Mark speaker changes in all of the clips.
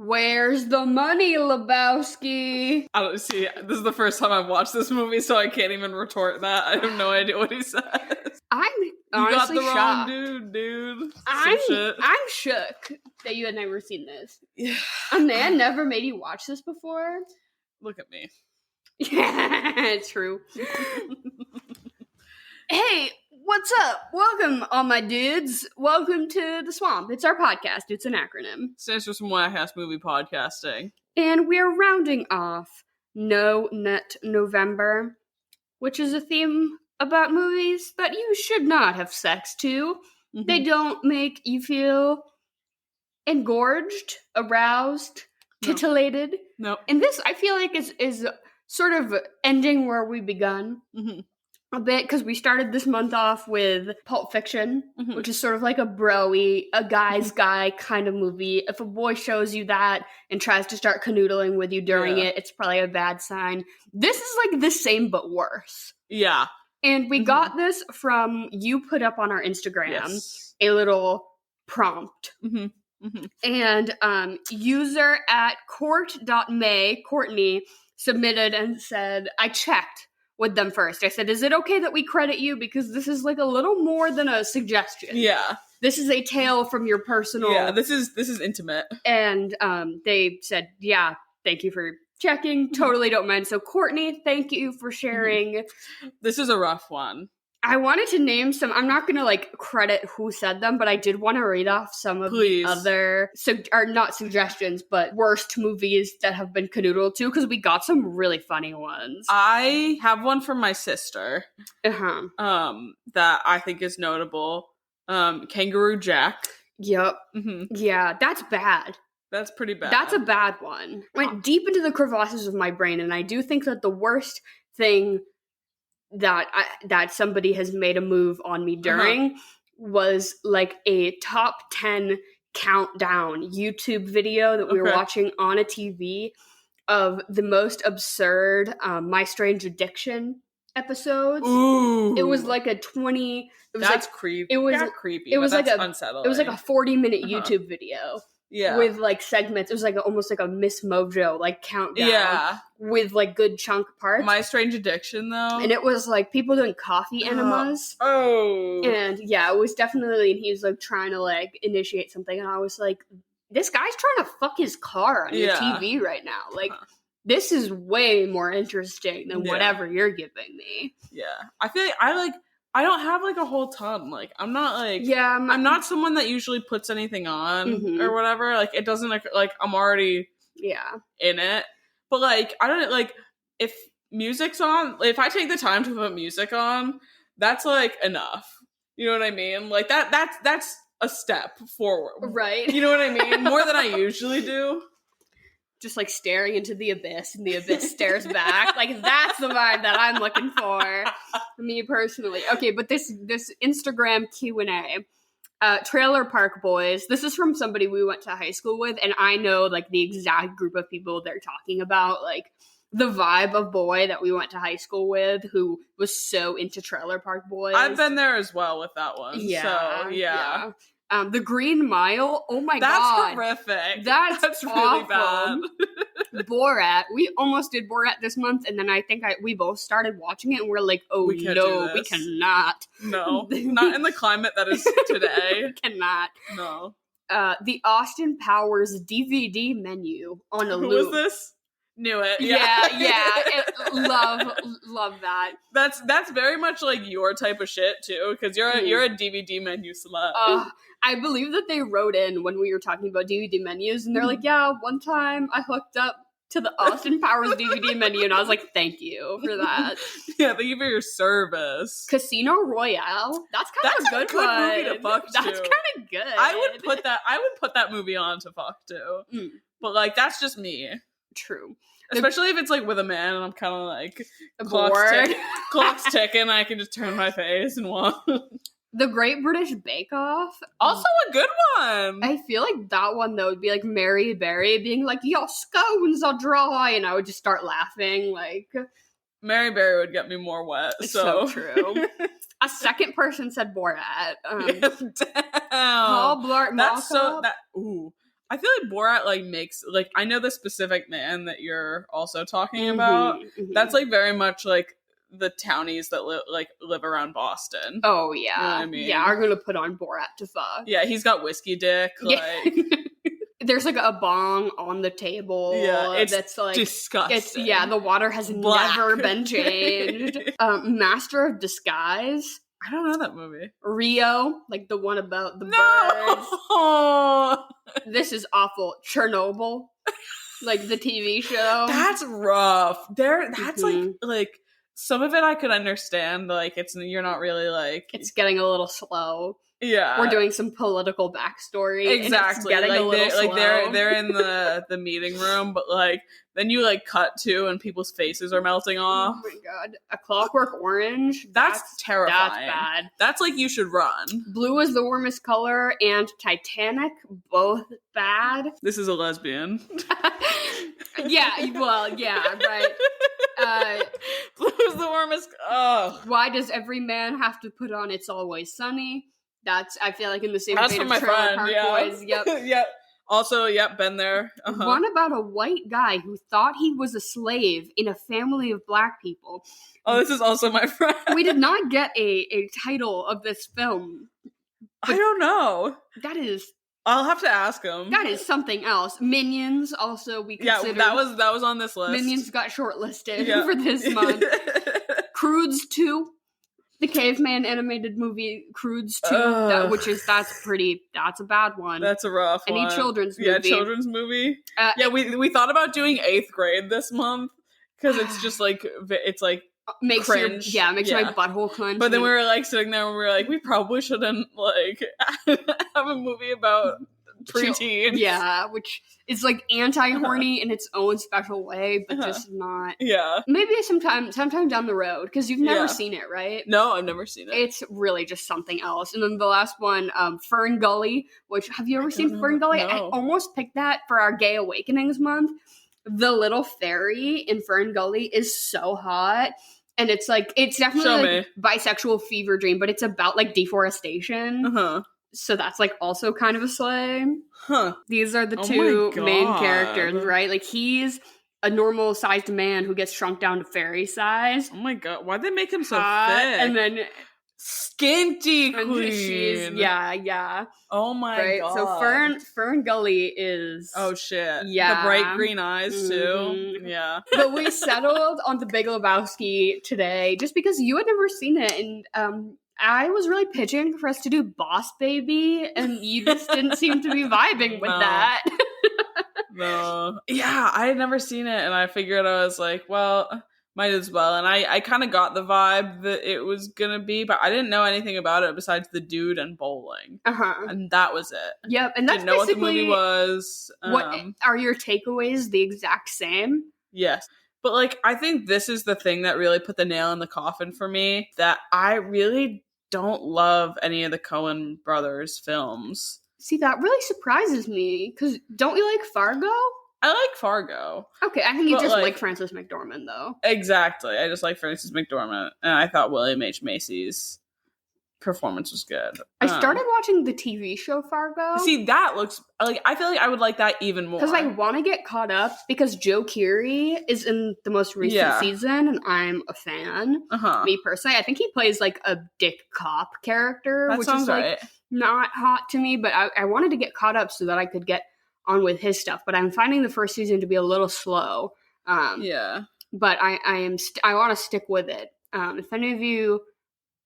Speaker 1: Where's the money, Lebowski?
Speaker 2: I don't see. This is the first time I've watched this movie, so I can't even retort that. I have no idea what he says.
Speaker 1: I'm honestly
Speaker 2: you got the
Speaker 1: shocked.
Speaker 2: wrong dude.
Speaker 1: I'm shook that you had never seen this.
Speaker 2: Yeah.
Speaker 1: A man never made you watch this before?
Speaker 2: Look at me.
Speaker 1: Yeah, true. Hey, what's up? Welcome, all my dudes. Welcome to The Swamp. It's our podcast. It's an acronym.
Speaker 2: Stands for some whack-ass movie podcasting.
Speaker 1: And we're rounding off No Nut November, which is a theme about movies that you should not have sex to. Mm-hmm. They don't make you feel engorged, aroused, titillated.
Speaker 2: No.
Speaker 1: And this, I feel like, is sort of ending where we begun.
Speaker 2: Mm-hmm.
Speaker 1: A bit, because we started this month off with Pulp Fiction, which is sort of like a bro-y, a guy's guy kind of movie. If a boy shows you that and tries to start canoodling with you during it, it's probably a bad sign. This is like the same but worse.
Speaker 2: Yeah.
Speaker 1: And we got this from, you put up on our Instagram a little prompt. And user at court.may, Courtney, submitted and said, I checked with them first. I said, is it okay that we credit you? Because this is like a little more than a suggestion.
Speaker 2: Yeah.
Speaker 1: This is a tale from your personal...
Speaker 2: Yeah, this is intimate.
Speaker 1: And they said, yeah, thank you for checking. Totally don't mind. So Courtney, thank you for sharing.
Speaker 2: This is a rough one.
Speaker 1: I wanted to name some, I'm not going to like credit who said them, but I did want to read off some of the other, or not suggestions, but worst movies that have been canoodled to, because we got some really funny ones.
Speaker 2: I have one from my sister that I think is notable. Kangaroo Jack.
Speaker 1: Yep. Yeah, that's bad.
Speaker 2: That's pretty bad.
Speaker 1: That's a bad one. Went deep into the crevasses of my brain, and I do think that the worst thing that somebody has made a move on me during was like a top 10 countdown YouTube video that we were watching on a TV of the most absurd My Strange Addiction episodes.
Speaker 2: Ooh.
Speaker 1: It was like a 20... It was
Speaker 2: that's
Speaker 1: like,
Speaker 2: creepy.
Speaker 1: It was
Speaker 2: creepy.
Speaker 1: It was like
Speaker 2: unsettling.
Speaker 1: It was like a 40-minute YouTube video.
Speaker 2: Yeah.
Speaker 1: With like segments. It was like almost like a Miss Mojo like countdown.
Speaker 2: Yeah.
Speaker 1: With like good chunk parts.
Speaker 2: My Strange Addiction though.
Speaker 1: And it was like people doing coffee enemas. And yeah, it was definitely, and he was like trying to like initiate something. And I was like, this guy's trying to fuck his car on your TV right now. Like, this is way more interesting than whatever you're giving me. Yeah.
Speaker 2: I feel like I don't have like a whole ton. Like I'm not like I'm not someone that usually puts anything on or whatever. Like it doesn't like I'm already in it. But like I don't like if music's on. If I take the time to put music on, that's like enough. You know what I mean? Like that's a step forward,
Speaker 1: right?
Speaker 2: You know what I mean? More than I usually do.
Speaker 1: Just like staring into the abyss and the abyss stares back. Like that's the vibe that I'm looking for me personally. Okay, but this Instagram Q&A, Trailer Park Boys, this is from somebody we went to high school with, and I know like the exact group of people they're talking about, like the vibe of boy that we went to high school with who was so into Trailer Park Boys.
Speaker 2: I've been there as well with that one. Yeah. So, yeah.
Speaker 1: The Green Mile, oh my God.
Speaker 2: That's horrific.
Speaker 1: That's
Speaker 2: really
Speaker 1: bad. Borat, we almost did Borat this month, and then I think we both started watching it, and we're like, oh
Speaker 2: we
Speaker 1: cannot.
Speaker 2: No, not in the climate that is today.
Speaker 1: Cannot.
Speaker 2: No.
Speaker 1: The Austin Powers DVD menu on a loop.
Speaker 2: Who was this? Knew it.
Speaker 1: Love that.
Speaker 2: That's very much like your type of shit too, because you're a DVD menu slut.
Speaker 1: I believe that they wrote in when we were talking about DVD menus, and they're like, yeah, one time I hooked up to the Austin Powers DVD menu, and I was like, thank you for that.
Speaker 2: Yeah, thank you for your service.
Speaker 1: Casino Royale. That's a good
Speaker 2: movie to fuck to.
Speaker 1: That's kind of good.
Speaker 2: I would put that movie on to fuck to. But like that's just me.
Speaker 1: True.
Speaker 2: Especially if it's like with a man and I'm kind of like
Speaker 1: bored.
Speaker 2: Clock's ticking, I can just turn my face and walk.
Speaker 1: The Great British Bake Off.
Speaker 2: Also a good one.
Speaker 1: I feel like that one, though, would be like Mary Berry being like, your scones are dry. And I would just start laughing. Like,
Speaker 2: Mary Berry would get me more wet.
Speaker 1: It's so true. A second person said Borat.
Speaker 2: Damn.
Speaker 1: Paul Blart Mall
Speaker 2: That's so... Ooh. I feel like Borat, like, makes, like, I know the specific man that you're also talking about. That's, like, very much, like, the townies that live around Boston.
Speaker 1: Oh, yeah.
Speaker 2: You know what I mean?
Speaker 1: Yeah, are gonna put on Borat to fuck.
Speaker 2: Yeah, he's got whiskey dick, like...
Speaker 1: There's, like, a bong on the table.
Speaker 2: Yeah, it's
Speaker 1: that's, like...
Speaker 2: disgusting.
Speaker 1: The water has never been changed. Master of Disguise.
Speaker 2: I don't know that movie.
Speaker 1: Rio, like the one about the birds. This is awful. Chernobyl, like the TV show.
Speaker 2: That's rough. That's like some of it I could understand. Like you're not really like
Speaker 1: it's getting a little slow.
Speaker 2: Yeah,
Speaker 1: we're doing some political backstory.
Speaker 2: Exactly,
Speaker 1: and it's getting a little slow.
Speaker 2: Like they're in the meeting room, but like then you like cut to and people's faces are melting off.
Speaker 1: Oh my god, A Clockwork Orange.
Speaker 2: That's terrifying.
Speaker 1: That's bad.
Speaker 2: That's like you should run.
Speaker 1: Blue is the Warmest Color and Titanic, both bad.
Speaker 2: This is a lesbian.
Speaker 1: Yeah, well, yeah, right.
Speaker 2: Blue is the warmest. Oh,
Speaker 1: why does every man have to put on It's Always Sunny? That's, I feel like, in the same
Speaker 2: vein
Speaker 1: of
Speaker 2: my
Speaker 1: Trailer
Speaker 2: friend,
Speaker 1: Park
Speaker 2: yeah.
Speaker 1: Boys. Yep.
Speaker 2: Yep. Also, yep, been there.
Speaker 1: One about a white guy who thought he was a slave in a family of black people.
Speaker 2: Oh, this is also my friend.
Speaker 1: We did not get a title of this film.
Speaker 2: I don't know.
Speaker 1: That is...
Speaker 2: I'll have to ask him.
Speaker 1: That is something else. Minions, also, we considered...
Speaker 2: Yeah, that was on this list.
Speaker 1: Minions got shortlisted for this month. Croods 2. The caveman animated movie Croods 2, that's a bad one.
Speaker 2: That's a rough one.
Speaker 1: Any children's movie.
Speaker 2: Yeah, children's movie. We thought about doing 8th grade this month because it's just like, it's like
Speaker 1: makes
Speaker 2: cringe.
Speaker 1: Makes my butthole clench.
Speaker 2: But then we were like sitting there and we were like, we probably shouldn't like have a movie about preteens.
Speaker 1: Yeah, which is like anti-horny in its own special way, but just not.
Speaker 2: Yeah.
Speaker 1: Maybe sometime down the road, because you've never seen it, right?
Speaker 2: No, I've never seen it.
Speaker 1: It's really just something else. And then the last one, Fern Gully, which, have you ever seen Fern Gully?
Speaker 2: No.
Speaker 1: I almost picked that for our Gay Awakenings month. The little fairy in Fern Gully is so hot. And it's like, it's definitely like bisexual fever dream, but it's about like deforestation. So that's like also kind of a slay. These are the two main characters, right? Like he's a normal sized man who gets shrunk down to fairy size.
Speaker 2: Oh my god, why'd they make him so thick?
Speaker 1: And then
Speaker 2: skinty queen.
Speaker 1: Yeah.
Speaker 2: Oh my god.
Speaker 1: So Fern Gully is
Speaker 2: shit. Yeah. The bright green eyes too. Yeah.
Speaker 1: But we settled on the Big Lebowski today just because you had never seen it, and I was really pitching for us to do Boss Baby, and you just didn't seem to be vibing with that.
Speaker 2: No. Yeah, I had never seen it, and I figured I was like, well, might as well. And I kind of got the vibe that it was gonna be, but I didn't know anything about it besides the dude and bowling. And that was it.
Speaker 1: Yep, and that's
Speaker 2: didn't know what the movie was.
Speaker 1: What are your takeaways the exact same?
Speaker 2: Yes. But, like, I think this is the thing that really put the nail in the coffin for me, that I really don't love any of the Coen brothers films.
Speaker 1: See, that really surprises me, because don't you like Fargo?
Speaker 2: I like Fargo.
Speaker 1: Okay, I think you just like Frances McDormand, though.
Speaker 2: Exactly. I just like Frances McDormand, and I thought William H. Macy's performance was good.
Speaker 1: I started watching the TV show Fargo.
Speaker 2: See, that looks like, I feel like I would like that even more.
Speaker 1: Because I want to get caught up, because Joe Keery is in the most recent season, and I'm a fan. Me personally, I think he plays like a dick cop character, which is like not hot to me, but I wanted to get caught up so that I could get on with his stuff. But I'm finding the first season to be a little slow. But I want to stick with it. If any of you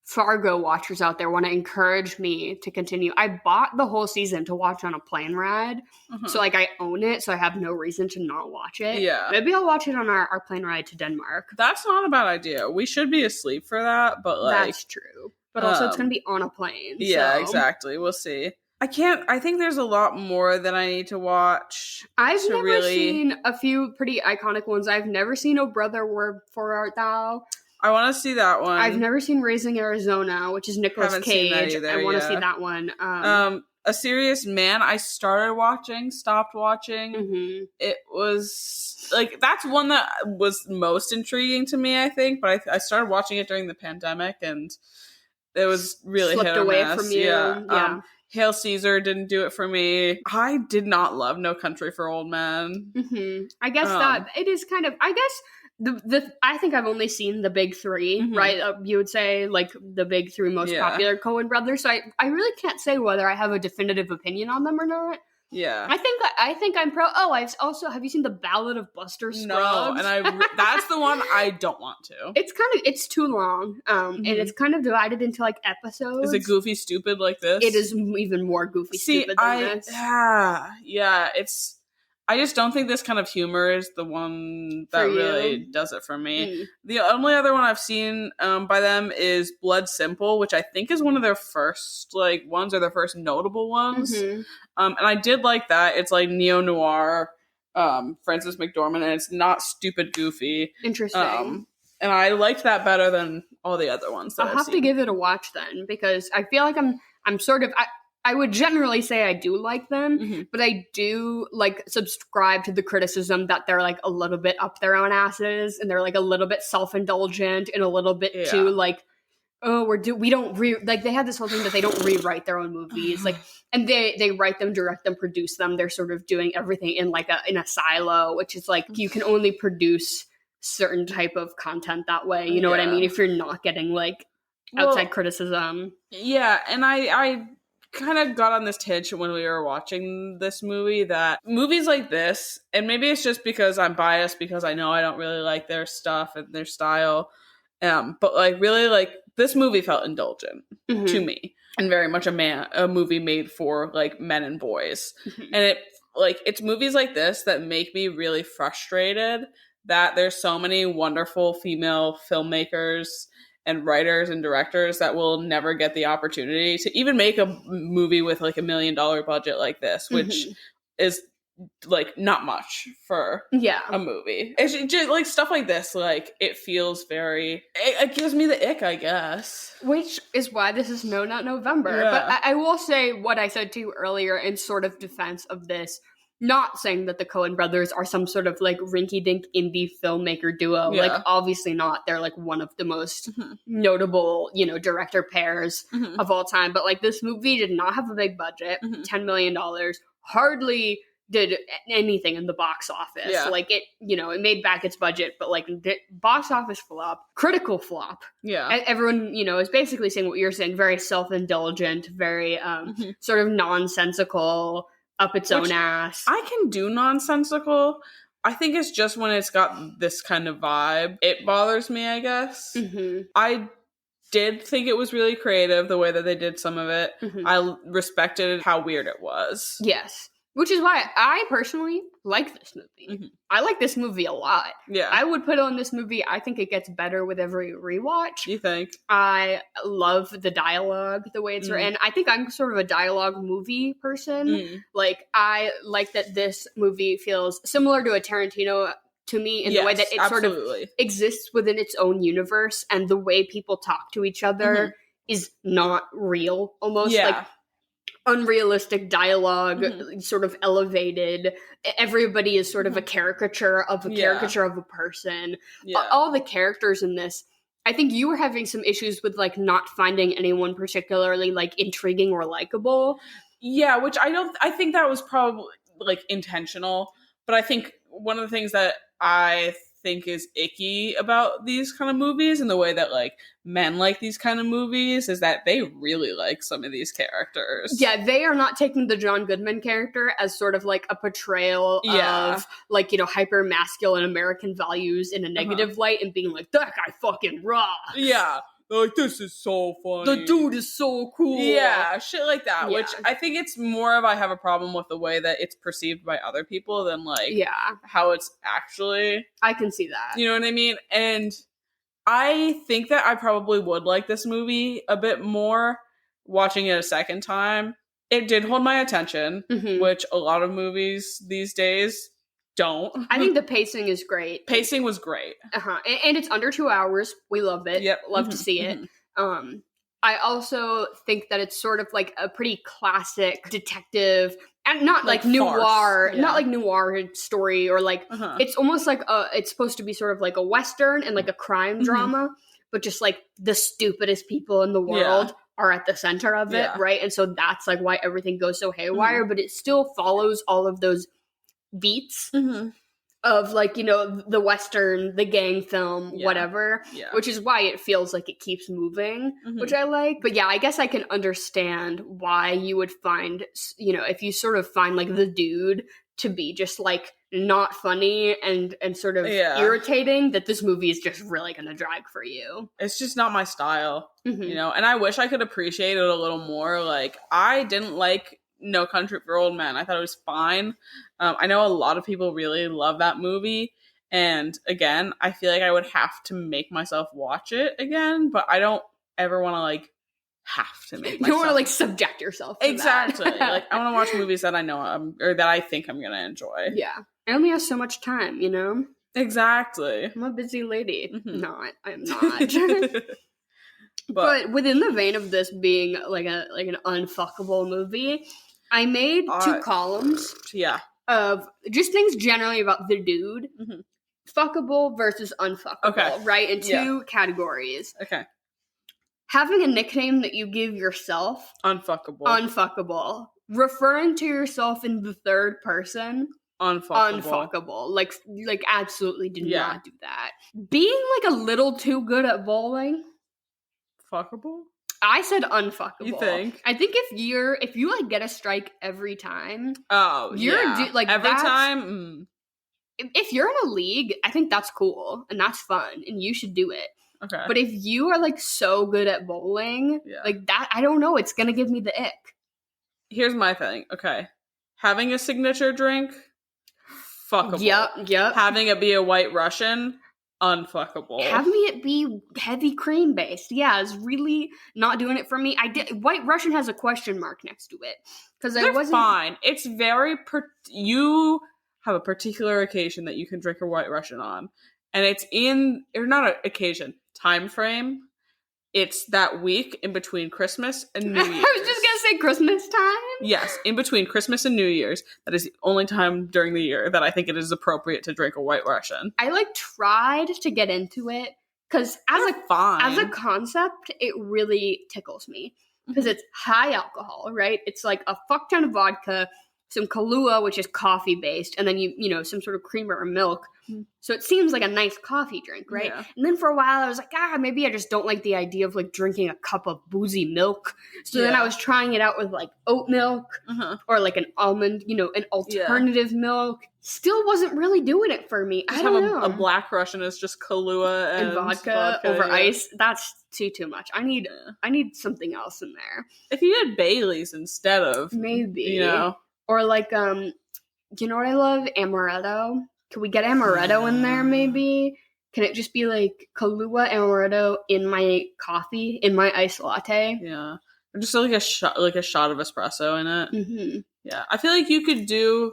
Speaker 1: Fargo watchers out there want to encourage me to continue, I bought the whole season to watch on a plane ride. So like I own it, so I have no reason to not watch it. Maybe I'll watch it on our plane ride to Denmark.
Speaker 2: That's not a bad idea. We should be asleep for that, but like,
Speaker 1: that's true. But also it's gonna be on a plane.
Speaker 2: Yeah, exactly. We'll see. I think there's a lot more that I need to watch.
Speaker 1: I've never seen a few pretty iconic ones. I've never seen Oh Brother, Where Art Thou?
Speaker 2: I want to see that one.
Speaker 1: I've never seen Raising Arizona, which is Nicolas Cage. I want to see that one.
Speaker 2: A Serious Man, I started watching, stopped watching. It was, like, that's one that was most intriguing to me, I think. But I started watching it during the pandemic, and it was really
Speaker 1: slipped
Speaker 2: hit or
Speaker 1: away
Speaker 2: miss.
Speaker 1: From you. Yeah.
Speaker 2: Hail Caesar didn't do it for me. I did not love No Country for Old Men.
Speaker 1: Mm-hmm. I guess that it is kind of, I guess I think I've only seen the big three, right? You would say like the big three most popular Coen brothers. So I really can't say whether I have a definitive opinion on them or not.
Speaker 2: Yeah,
Speaker 1: I think I'm pro. Oh, I've also, have you seen The Ballad of Buster Scruggs?
Speaker 2: No, and that's the one I don't want to.
Speaker 1: It's too long, and it's kind of divided into like episodes.
Speaker 2: Is it goofy stupid like this?
Speaker 1: It is even more goofy stupid than this.
Speaker 2: Yeah, it's. I just don't think this kind of humor is the one that really does it for me. The only other one I've seen by them is Blood Simple, which I think is one of their first like ones, or their first notable ones. And I did like that. It's like neo-noir, Frances McDormand, and it's not stupid goofy.
Speaker 1: Interesting.
Speaker 2: And I liked that better than all the other ones that
Speaker 1: I'll have to give it a watch then, because I feel like I'm sort of... I would generally say I do like them, but I do like subscribe to the criticism that they're like a little bit up their own asses, and they're like a little bit self-indulgent and a little bit too like, oh, they had this whole thing that they don't rewrite their own movies, like, and they write them, direct them, produce them. They're sort of doing everything in like in a silo, which is like you can only produce certain type of content that way. You know what I mean? If you're not getting like outside criticism.
Speaker 2: Yeah, and I kind of got on this tangent when we were watching this movie that movies like this, and maybe it's just because I'm biased because I know I don't really like their stuff and their style, but like really like this movie felt indulgent to me, and very much a movie made for like men and boys. And it's movies like this that make me really frustrated that there's so many wonderful female filmmakers and writers and directors that will never get the opportunity to even make a movie with like $1 million budget like this, which is like not much for a movie. It's just like stuff like this, like it feels it gives me the ick, I guess.
Speaker 1: Which is why this is No Not November. Yeah. But I will say what I said to you earlier in sort of defense of this. Not saying that the Coen brothers are some sort of like rinky-dink indie filmmaker duo. Yeah. Like obviously not. They're like one of the most notable, director pairs of all time. But like this movie did not have a big budget, $10 million, hardly did anything in the box office. Yeah. Like it, it made back its budget, but like box office flop, critical flop.
Speaker 2: Yeah.
Speaker 1: Everyone, is basically saying what you're saying, very self-indulgent, very sort of nonsensical, up its own ass.
Speaker 2: I can do nonsensical. I think it's just when it's got this kind of vibe, it bothers me, I guess. I did think it was really creative, the way that they did some of it. I respected how weird it was.
Speaker 1: Yes. Which is why I personally like this movie. I like this movie a lot.
Speaker 2: Yeah.
Speaker 1: I would put on this movie. I think it gets better with every rewatch.
Speaker 2: You think?
Speaker 1: I love the dialogue, the way it's written. I think I'm sort of a dialogue movie person. Like, I like that this movie feels similar to a Tarantino to me in the way that it sort of exists within its own universe, and the way people talk to each other is not real, almost.
Speaker 2: Yeah.
Speaker 1: Like, unrealistic dialogue, sort of elevated. Everybody is sort of a caricature of a caricature of a person. All the characters in this, I think you were having some issues with like not finding anyone particularly like intriguing or likable.
Speaker 2: Yeah, which I think that was probably like intentional, but I think one of the things that I think is icky about these kind of movies and the way that like men like these kind of movies is that they really like some of these characters.
Speaker 1: Yeah, they are not taking the John Goodman character as sort of like a portrayal of like, hyper masculine American values in a negative light and being like, that guy fucking rocks.
Speaker 2: Yeah. Like, this is so funny.
Speaker 1: The dude is so cool.
Speaker 2: Yeah, shit like that. Yeah. Which I think it's more of I have a problem with the way that it's perceived by other people than like how it's actually.
Speaker 1: I can see that.
Speaker 2: You know what I mean? And I think that I probably would like this movie a bit more watching it a second time. It did hold my attention, which a lot of movies these days don't.
Speaker 1: I think the pacing is great.
Speaker 2: Pacing was great.
Speaker 1: And it's under 2 hours. We love it.
Speaker 2: Yep.
Speaker 1: Love to see it. I also think that it's sort of like a pretty classic detective and not like noir, not like noir story or like it's almost like it's supposed to be sort of like a Western and like a crime drama, but just like the stupidest people in the world are at the center of it, right? And so that's like why everything goes so haywire, but it still follows all of those beats of like, you know, the Western, the gang film, whatever, which is why it feels like it keeps moving, which I like. But yeah, I guess I can understand why you would find, you know, if you sort of find like the dude to be just like not funny and sort of irritating, that this movie is just really gonna drag for you.
Speaker 2: It's just not my style, you know, and I wish I could appreciate it a little more. Like, I didn't like No Country for Old Men. I thought it was fine. I know a lot of people really love that movie, and again, I feel like I would have to make myself watch it again, but I don't ever want to like have to make myself.
Speaker 1: You don't want to like subject yourself to
Speaker 2: exactly.
Speaker 1: that.
Speaker 2: Like, I want to watch movies that I know or that I think I'm gonna enjoy.
Speaker 1: Yeah, I only have so much time, you know.
Speaker 2: Exactly.
Speaker 1: I'm a busy lady. No, I'm not. But within the vein of this being like an unfuckable movie, I made 2 columns.
Speaker 2: Yeah.
Speaker 1: Of just things generally about the dude. Fuckable versus unfuckable, right? In 2 categories.
Speaker 2: Okay.
Speaker 1: Having a nickname that you give yourself.
Speaker 2: Unfuckable.
Speaker 1: Unfuckable. Referring to yourself in the third person. Unfuckable. Like absolutely do not do that. Being like a little too good at bowling.
Speaker 2: Fuckable?
Speaker 1: I said unfuckable.
Speaker 2: You think?
Speaker 1: I think if you like get a strike every time.
Speaker 2: Oh,
Speaker 1: like
Speaker 2: every time.
Speaker 1: If you're in a league, I think that's cool and that's fun and you should do it.
Speaker 2: Okay.
Speaker 1: But if you are like so good at bowling, like that, I don't know, it's gonna give me the ick.
Speaker 2: Here's my thing. Okay, having a signature drink, fuckable.
Speaker 1: Yep.
Speaker 2: Having it be a White Russian. Unfuckable.
Speaker 1: Having it be heavy cream based, is really not doing it for me. White Russian has a question mark next to it because I wasn't
Speaker 2: fine. It's very you have a particular occasion that you can drink a White Russian on, and it's not an occasion, time frame. It's that week in between Christmas and New Year's.
Speaker 1: I was just gonna say Christmas time.
Speaker 2: Yes, in between Christmas and New Year's. That is the only time during the year that I think it is appropriate to drink a White Russian.
Speaker 1: I like tried to get into it because as a concept, it really tickles me because it's high alcohol, right? It's like a fuck ton of vodka, some Kahlua, which is coffee based, and then you know some sort of creamer or milk. So it seems like a nice coffee drink, right? Yeah. And then for a while I was like, maybe I just don't like the idea of like drinking a cup of boozy milk. So then I was trying it out with like oat milk or like an almond, you know, an alternative milk. Still wasn't really doing it for me. I don't know.
Speaker 2: A Black Russian is just Kahlua and
Speaker 1: vodka over ice. That's too much. I need something else in there.
Speaker 2: If you had Bailey's instead of,
Speaker 1: maybe,
Speaker 2: you know,
Speaker 1: or like you know what I love? Amaretto. Can we get amaretto in there, maybe? Can it just be, like, Kahlua amaretto in my coffee, in my iced latte?
Speaker 2: Yeah. Or just, like, a shot of espresso in it. Yeah. I feel like you could do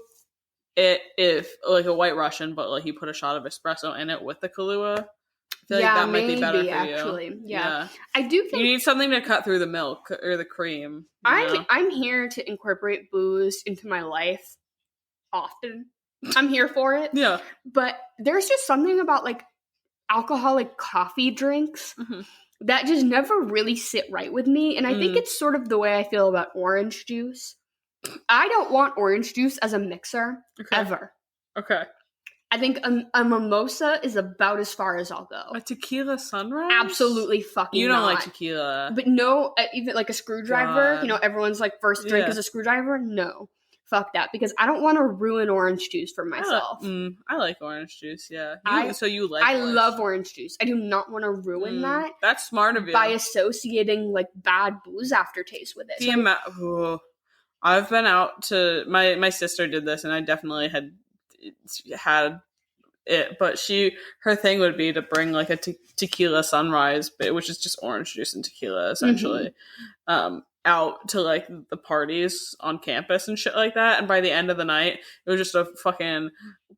Speaker 2: it if, like, a White Russian, but, like, you put a shot of espresso in it with the Kahlua. I feel like that might be better for
Speaker 1: actually.
Speaker 2: you.
Speaker 1: Yeah. I do think...
Speaker 2: You need something to cut through the milk or the cream.
Speaker 1: I'm here to incorporate booze into my life often. I'm here for it.
Speaker 2: Yeah.
Speaker 1: But there's just something about like alcoholic coffee drinks that just never really sit right with me. And I think it's sort of the way I feel about orange juice. I don't want orange juice as a mixer ever.
Speaker 2: Okay.
Speaker 1: I think a mimosa is about as far as I'll go.
Speaker 2: A tequila sunrise?
Speaker 1: Absolutely fucking
Speaker 2: You don't
Speaker 1: not.
Speaker 2: like tequila.
Speaker 1: But no, even like a screwdriver, you know, everyone's like first drink is a screwdriver. No. Fuck that, because I don't want to ruin orange juice for myself.
Speaker 2: I like orange juice, yeah.
Speaker 1: I love orange juice. I do not want to ruin that.
Speaker 2: That's smart of you.
Speaker 1: By associating, like, bad booze aftertaste with it.
Speaker 2: I've been out to... My sister did this, and I definitely had it, but her thing would be to bring, like, a tequila sunrise, which is just orange juice and tequila, essentially. Out to like the parties on campus and shit like that, and by the end of the night it was just a fucking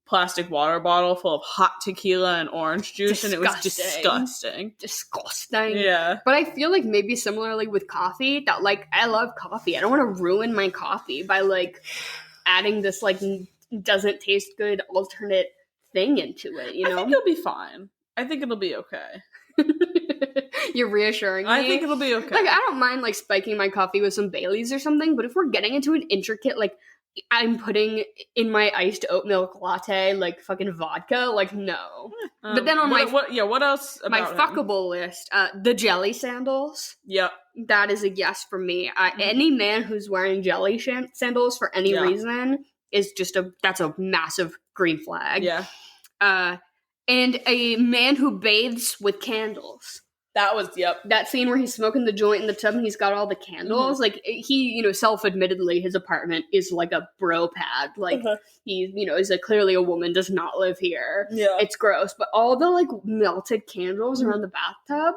Speaker 2: plastic water bottle full of hot tequila and orange juice. And it was disgusting. Yeah.
Speaker 1: But I feel like maybe similarly with coffee, that like I love coffee. I don't want to ruin my coffee by like adding this like doesn't taste good alternate thing into it, you know?
Speaker 2: I think you'll be fine. I think it'll be okay.
Speaker 1: You're reassuring me.
Speaker 2: I think it'll be okay.
Speaker 1: Like, I don't mind, like, spiking my coffee with some Baileys or something, but if we're getting into an intricate, like, I'm putting in my iced oat milk latte, like, fucking vodka, like, no. But then on
Speaker 2: what else about
Speaker 1: my fuckable list, the jelly sandals.
Speaker 2: Yep.
Speaker 1: That is a yes for me. Any man who's wearing jelly sandals for any reason is just that's a massive green flag.
Speaker 2: Yeah.
Speaker 1: And a man who bathes with candles.
Speaker 2: That was,
Speaker 1: that scene where he's smoking the joint in the tub and he's got all the candles. Like, he, self-admittedly, his apartment is like a bro pad. Like, he, is clearly a woman, does not live here.
Speaker 2: Yeah.
Speaker 1: It's gross. But all the, like, melted candles around the bathtub,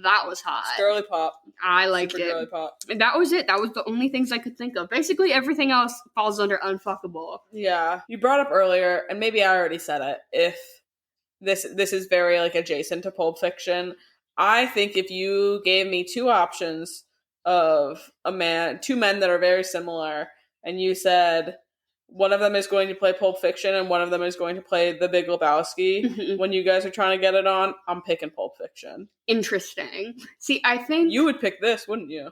Speaker 1: that was hot.
Speaker 2: It's girly pop.
Speaker 1: I liked it.
Speaker 2: Girly pop.
Speaker 1: And that was it. That was the only things I could think of. Basically, everything else falls under unfuckable.
Speaker 2: Yeah. You brought up earlier, and maybe I already said it, if this is very, like, adjacent to Pulp Fiction, I think if you gave me two options of two men that are very similar, and you said one of them is going to play Pulp Fiction and one of them is going to play The Big Lebowski, when you guys are trying to get it on, I'm picking Pulp Fiction.
Speaker 1: Interesting. See, I think...
Speaker 2: You would pick this, wouldn't you?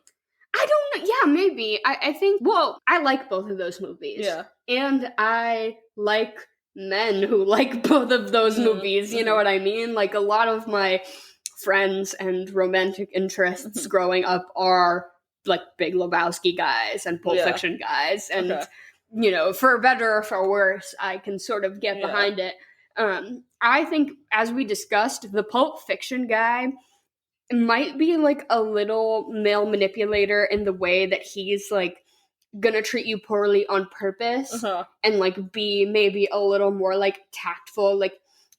Speaker 1: I don't know. Yeah, maybe. I think... Well, I like both of those movies.
Speaker 2: Yeah.
Speaker 1: And I like men who like both of those movies, you know what I mean? Like, a lot of my friends and romantic interests growing up are like Big Lebowski guys and Pulp Fiction guys, and for better or for worse, I can sort of get behind it. I think, as we discussed, the Pulp Fiction guy might be like a little male manipulator in the way that he's like gonna treat you poorly on purpose and like be maybe a little more like tactful, like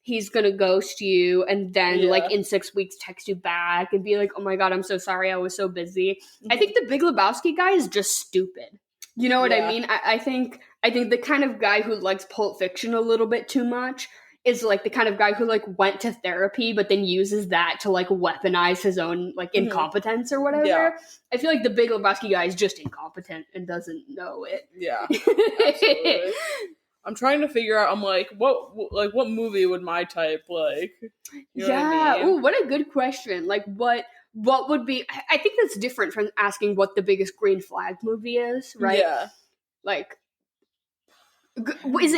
Speaker 1: he's gonna ghost you and then like in 6 weeks text you back and be like, oh my god, I'm so sorry, I was so busy. I think the Big Lebowski guy is just stupid. You know what I mean? I think the kind of guy who likes Pulp Fiction a little bit too much is like the kind of guy who like went to therapy but then uses that to like weaponize his own like incompetence or whatever. Yeah. I feel like the Big Lebowski guy is just incompetent and doesn't know it.
Speaker 2: Yeah, absolutely. I'm trying to figure out, I'm like, what movie would my type like? You know what I mean?
Speaker 1: Ooh, what a good question. Like, what would be... I think that's different from asking what the biggest green flag movie is, right?
Speaker 2: Yeah.
Speaker 1: Like, is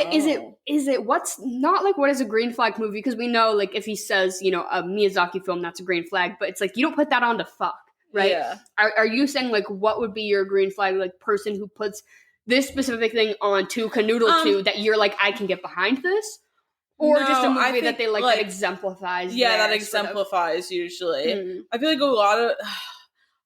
Speaker 1: it what's not like what is a green flag movie? Because we know, like, if he says, a Miyazaki film, that's a green flag, but it's like, you don't put that on to fuck, right?
Speaker 2: Yeah.
Speaker 1: Are you saying, like, what would be your green flag, like, person who puts this specific thing on to canoodle to that you're like, I can get behind this? Or just a movie that they like that exemplifies.
Speaker 2: Yeah, that exemplifies usually. I feel like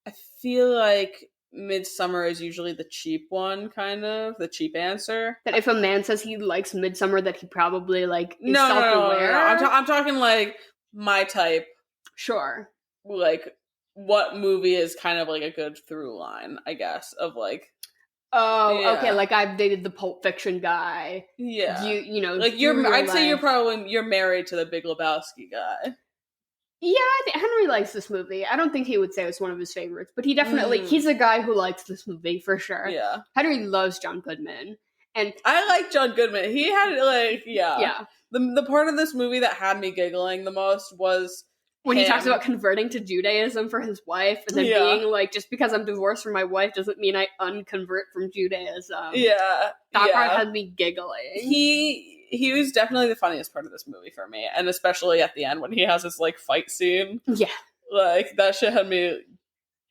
Speaker 2: I feel like Midsummer is usually the cheap one, kind of. The cheap answer.
Speaker 1: That if a man says he likes Midsummer, that he probably like is self-aware.
Speaker 2: No. I'm talking like my type.
Speaker 1: Sure.
Speaker 2: Like, what movie is kind of like a good through line, I guess, of like...
Speaker 1: Oh, okay. Like, I've dated the Pulp Fiction guy.
Speaker 2: Yeah,
Speaker 1: like
Speaker 2: I'd say you're married to the Big Lebowski guy.
Speaker 1: Yeah, I think Henry likes this movie. I don't think he would say it's one of his favorites, but he definitely he's a guy who likes this movie for sure.
Speaker 2: Yeah,
Speaker 1: Henry loves John Goodman, and
Speaker 2: I like John Goodman. He had the part of this movie that had me giggling the most was
Speaker 1: when he talks about converting to Judaism for his wife, and then being like, just because I'm divorced from my wife doesn't mean I unconvert from Judaism.
Speaker 2: Yeah.
Speaker 1: That part had me giggling.
Speaker 2: He was definitely the funniest part of this movie for me, and especially at the end when he has his, like, fight scene.
Speaker 1: Yeah.
Speaker 2: Like, that shit had me,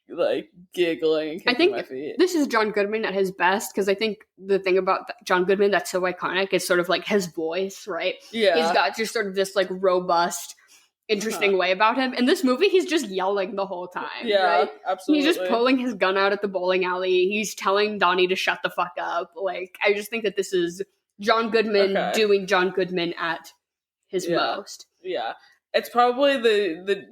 Speaker 2: like, giggling and kicking my feet.
Speaker 1: This is John Goodman at his best, because I think the thing about John Goodman that's so iconic is sort of, like, his voice, right?
Speaker 2: Yeah.
Speaker 1: He's got just sort of this, like, robust... interesting way about him. In this movie, he's just yelling the whole time.
Speaker 2: Yeah,
Speaker 1: right?
Speaker 2: Absolutely.
Speaker 1: He's just pulling his gun out at the bowling alley. He's telling Donnie to shut the fuck up. Like, I just think that this is John Goodman doing John Goodman at his most.
Speaker 2: Yeah. It's probably the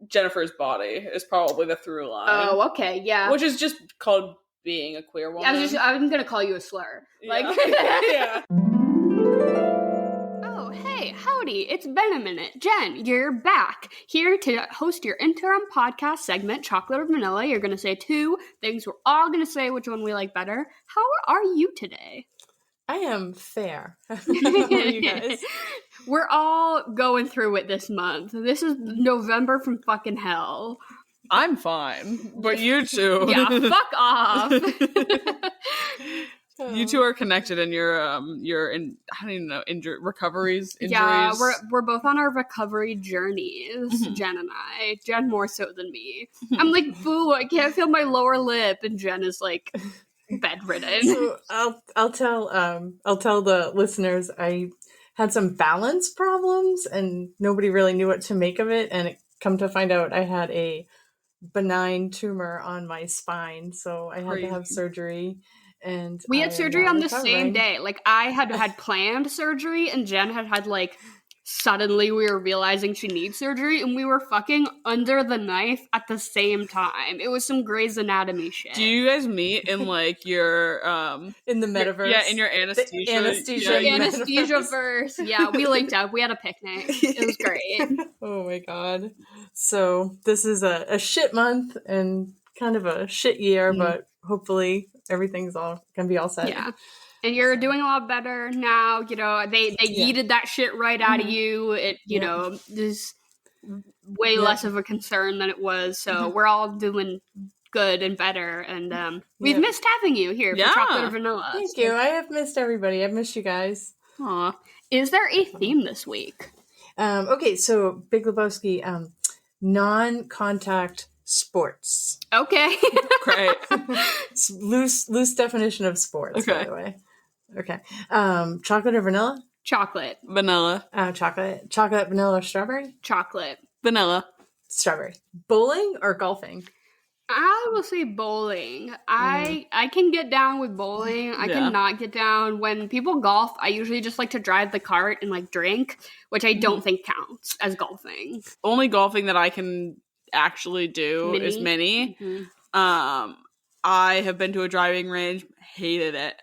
Speaker 2: Jennifer's Body is probably the through line.
Speaker 1: Oh, okay, yeah.
Speaker 2: Which is just called being a queer woman.
Speaker 1: I'm gonna call you a slur. Like,
Speaker 2: yeah.
Speaker 1: Hey, howdy, it's been a minute. Jen, you're back. Here to host your interim podcast segment, Chocolate or Vanilla. You're going to say two things. We're all going to say which one we like better. How are you today?
Speaker 3: I am fair. How are you guys?
Speaker 1: We're all going through it this month. This is November from fucking hell.
Speaker 2: I'm fine, but you two.
Speaker 1: Yeah, fuck off.
Speaker 2: You two are connected in your in I don't even know injuries.
Speaker 1: Yeah, we're both on our recovery journeys, Jen and I. Jen more so than me. I'm like, boo, I can't feel my lower lip, and Jen is like bedridden.
Speaker 3: So I'll tell the listeners I had some balance problems and nobody really knew what to make of it, and come to find out I had a benign tumor on my spine, so I had to have surgery. And
Speaker 1: we had surgery on the same day. Like, I had planned surgery, and Jen had like, suddenly we were realizing she needs surgery, and we were fucking under the knife at the same time. It was some Grey's Anatomy shit.
Speaker 2: Do you guys meet in like your
Speaker 3: in the metaverse?
Speaker 2: Yeah, in your anesthesia.
Speaker 1: The anesthesia-verse. Yeah, we linked up. We had a picnic. It was great.
Speaker 3: Oh my god. So this is a shit month and kind of a shit year, but hopefully everything's all gonna be all set.
Speaker 1: Yeah. And you're doing a lot better now. You know, they yeeted that shit right out of you. It, you know, is way less of a concern than it was. So we're all doing good and better. And we've missed having you here for Chocolate or Vanilla.
Speaker 3: Thank you. I have missed everybody. I've missed you guys.
Speaker 1: Aw. Is there a theme this week?
Speaker 3: Okay, so Big Lebowski, non-contact sports.
Speaker 1: Okay.
Speaker 2: Great.
Speaker 3: loose definition of sports, by the way. Okay. Chocolate or vanilla?
Speaker 1: Chocolate.
Speaker 2: Vanilla.
Speaker 3: Chocolate. Chocolate, vanilla, or strawberry?
Speaker 1: Chocolate.
Speaker 2: Vanilla.
Speaker 3: Strawberry. Bowling or golfing?
Speaker 1: I will say bowling. I can get down with bowling. I cannot get down when people golf. I usually just like to drive the cart and like drink, which I don't think counts as golfing.
Speaker 2: Only golfing that I can actually do is mini. I have been to a driving range, hated it.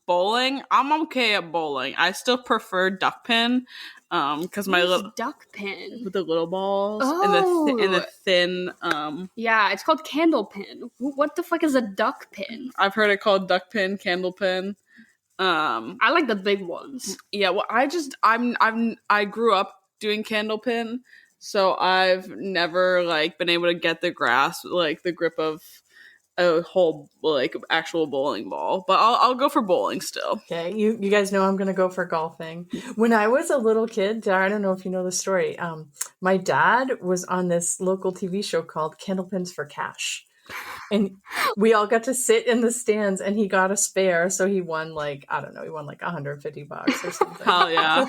Speaker 2: Bowling, I'm okay at bowling. I still prefer duck pin. Because my little
Speaker 1: duck pin
Speaker 2: with the little balls and the thin.
Speaker 1: Yeah, it's called candle pin. What the fuck is a duck pin?
Speaker 2: I've heard it called duck pin, candle pin.
Speaker 1: I like the big ones.
Speaker 2: Yeah, well, I grew up doing candle pin, so I've never like been able to get the grasp, like the grip of a whole like actual bowling ball, but I'll go for bowling still.
Speaker 3: Okay, you guys know I'm gonna go for golfing. When I was a little kid, I don't know if you know the story. My dad was on this local TV show called Candlepins for Cash, and we all got to sit in the stands, and he got a spare, so he won like $150 or something.
Speaker 2: Hell yeah,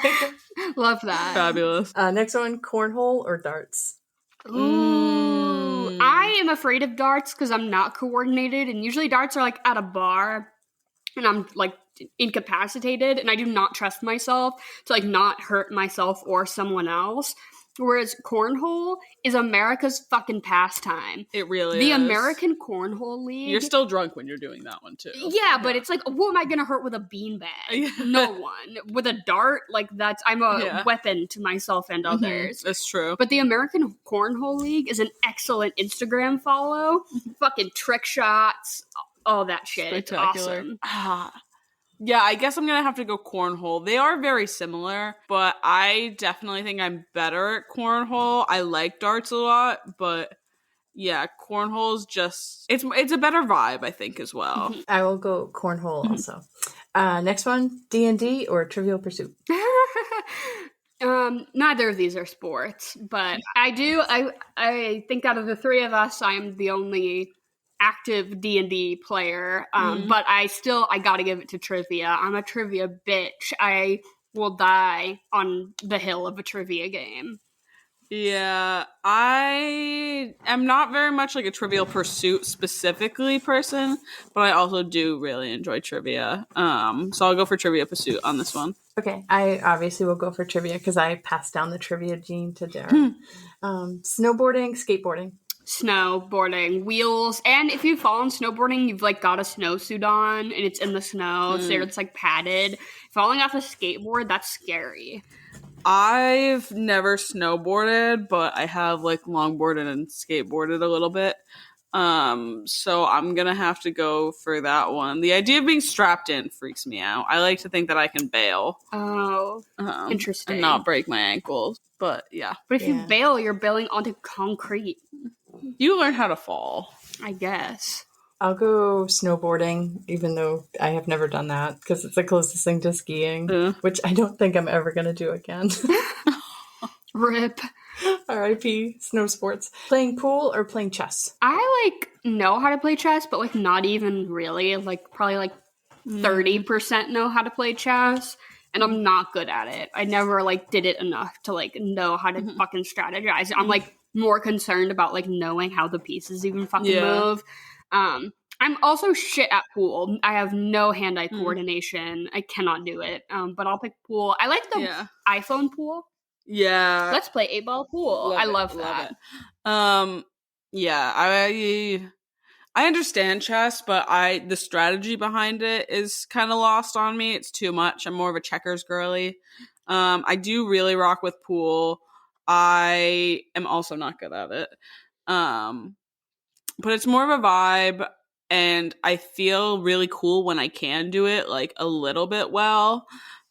Speaker 1: love that,
Speaker 2: fabulous.
Speaker 3: Next one, cornhole or darts?
Speaker 1: Ooh, I am afraid of darts because I'm not coordinated, and usually darts are like at a bar, and I'm like incapacitated, and I do not trust myself to like not hurt myself or someone else. Whereas cornhole is America's fucking pastime.
Speaker 2: It really
Speaker 1: is. The
Speaker 2: is.
Speaker 1: American Cornhole League.
Speaker 2: You're still drunk when you're doing that one, too.
Speaker 1: Yeah, but it's like, who am I going to hurt with a beanbag? Yeah. No one. With a dart, like, I'm a weapon to myself and others.
Speaker 2: That's true.
Speaker 1: But the American Cornhole League is an excellent Instagram follow. Fucking trick shots, all that shit.
Speaker 2: Spectacular.
Speaker 1: It's awesome.
Speaker 2: Yeah, I guess I'm going to have to go cornhole. They are very similar, but I definitely think I'm better at cornhole. I like darts a lot, but yeah, cornhole's just, it's a better vibe, I think, as well.
Speaker 3: I will go cornhole also. Next one, D&D or Trivial Pursuit?
Speaker 1: Neither of these are sports, but I think out of the three of us, I'm the only active D&D player, but I gotta give it to trivia. I'm a trivia bitch. I will die on the hill of a trivia game.
Speaker 2: Yeah, I am not very much like a Trivial Pursuit specifically person, but I also do really enjoy trivia. So I'll go for Trivia Pursuit on this one.
Speaker 3: Okay, I obviously will go for trivia because I passed down the trivia gene to Darren. Snowboarding, skateboarding.
Speaker 1: Snowboarding, wheels, and if you fall on snowboarding, you've like got a snowsuit on and it's in the snow, so it's like padded. Falling off a skateboard, that's scary.
Speaker 2: I've never snowboarded, but I have like longboarded and skateboarded a little bit. So I'm gonna have to go for that one. The idea of being strapped in freaks me out. I like to think that I can bail.
Speaker 1: Oh, interesting.
Speaker 2: And not break my ankles. But yeah.
Speaker 1: But if you bail, you're bailing onto concrete.
Speaker 2: You learn how to fall,
Speaker 1: I guess.
Speaker 3: I'll go snowboarding, even though I have never done that, because it's the closest thing to skiing, which I don't think I'm ever going to do again.
Speaker 1: RIP.
Speaker 3: R.I.P. Snow sports. Playing pool or playing chess?
Speaker 1: I, know how to play chess, but, not even really. Probably, 30% know how to play chess, and I'm not good at it. I never, did it enough to, know how to fucking strategize. I'm, more concerned about, knowing how the pieces even fucking move. I'm also shit at pool. I have no hand-eye coordination. I cannot do it. But I'll pick pool. I like the iPhone pool.
Speaker 2: Yeah.
Speaker 1: Let's play 8-ball pool. I love that.
Speaker 2: Yeah, I understand chess, but the strategy behind it is kind of lost on me. It's too much. I'm more of a checkers girly. I do really rock with pool. I am also not good at it. But it's more of a vibe, and I feel really cool when I can do it, a little bit well.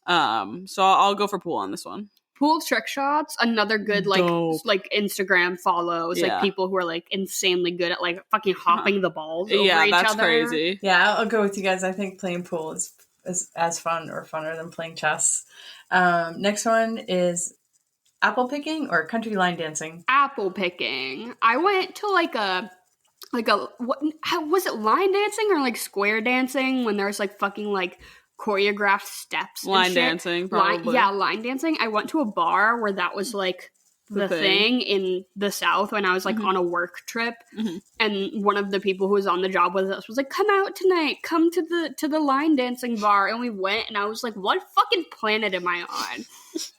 Speaker 2: So I'll go for pool on this one.
Speaker 1: Pool trick shots, another good Instagram follows, people who are insanely good at fucking hopping the balls over each other.
Speaker 2: Yeah, that's crazy.
Speaker 3: Yeah, I'll go with you guys. I think playing pool is as fun or funner than playing chess. Next one is apple picking or country line dancing.
Speaker 1: Apple picking. I went to was it line dancing or square dancing when there's fucking choreographed steps?
Speaker 2: Line dancing, probably.
Speaker 1: Line dancing. I went to a bar where that was the thing in the South when I was on a work trip, and one of the people who was on the job with us was like, "Come out tonight, come to the line dancing bar," and we went, and I was like, "What fucking planet am I on?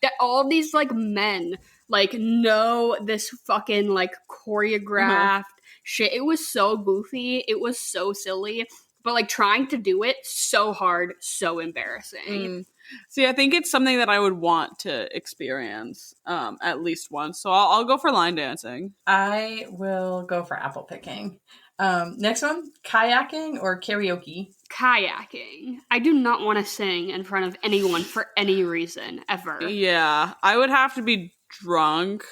Speaker 1: That all these men know this fucking choreographed shit." It was so goofy, it was so silly. But, trying to do it, so hard, so embarrassing.
Speaker 2: See, I think it's something that I would want to experience at least once. So I'll go for line dancing.
Speaker 3: I will go for apple picking. Next one, kayaking or karaoke?
Speaker 1: Kayaking. I do not want to sing in front of anyone for any reason, ever.
Speaker 2: Yeah, I would have to be drunk,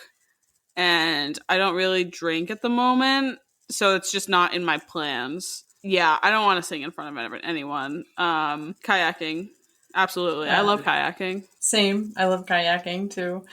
Speaker 2: and I don't really drink at the moment, so it's just not in my plans. Yeah, I don't want to sing in front of anyone. Kayaking. Absolutely. I love kayaking.
Speaker 3: Same. I love kayaking too.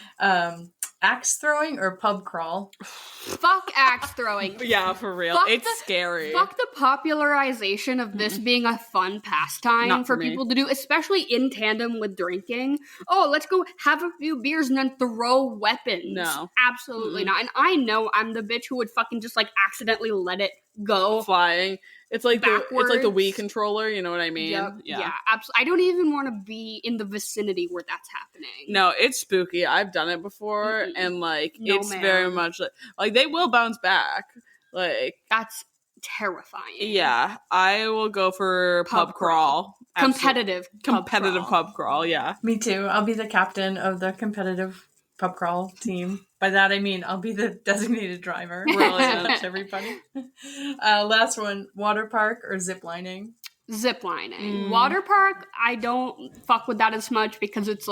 Speaker 3: Axe throwing or pub crawl?
Speaker 1: Fuck axe throwing.
Speaker 2: Yeah, for real. It's scary.
Speaker 1: Fuck the popularization of this being a fun pastime for people to do, especially in tandem with drinking. Oh, let's go have a few beers and then throw weapons.
Speaker 2: No.
Speaker 1: Absolutely not. And I know I'm the bitch who would fucking just accidentally let it go.
Speaker 2: Flying. It's like the Wii controller, you know what I mean?
Speaker 1: Yep. Yeah, absolutely. I don't even want to be in the vicinity where that's happening.
Speaker 2: No, it's spooky. I've done it before, and it's very much like they will bounce back.
Speaker 1: That's terrifying.
Speaker 2: Yeah, I will go for pub crawl.
Speaker 1: Competitive
Speaker 2: pub crawl. Yeah,
Speaker 3: me too. I'll be the captain of the competitive pub crawl team. By that I mean I'll be the designated driver. Brilliant. Everybody. Last one, water park or zip lining?
Speaker 1: Zip lining. Water park, I don't fuck with that as much because it's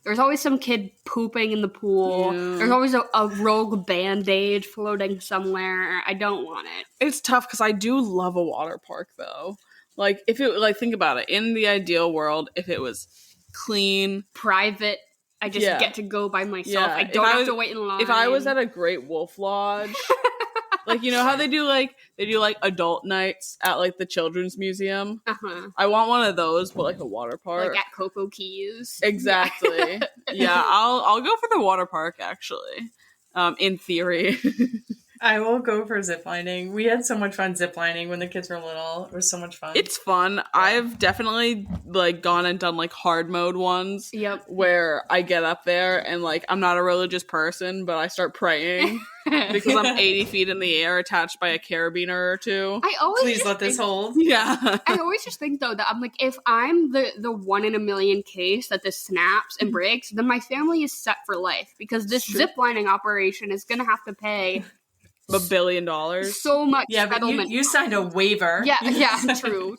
Speaker 1: there's always some kid pooping in the pool. Yeah. There's always a rogue Band-Aid floating somewhere. I don't want it.
Speaker 2: It's tough because I do love a water park though. If it think about it, in the ideal world, if it was clean,
Speaker 1: private, I just get to go by myself. I don't have to wait in line.
Speaker 2: If I was at a Great Wolf Lodge, you know how they do adult nights at the Children's Museum? Uh-huh. I want one of those, but a water park.
Speaker 1: At Cocoa Keys.
Speaker 2: Exactly. Yeah, I'll go for the water park actually. In theory.
Speaker 3: I will go for ziplining. We had so much fun ziplining when the kids were little. It was so much fun.
Speaker 2: It's fun. I've definitely gone and done hard mode ones.
Speaker 1: Yep.
Speaker 2: Where I get up there and I'm not a religious person, but I start praying because I'm 80 feet in the air attached by a carabiner or two.
Speaker 3: Please let this hold.
Speaker 2: Yeah.
Speaker 1: I always just think though that I'm if I'm the 1 in a million case that this snaps and breaks, then my family is set for life because this ziplining operation is gonna have to pay
Speaker 2: $1 billion.
Speaker 1: So much settlement.
Speaker 3: But you signed a waiver.
Speaker 1: Yeah, true.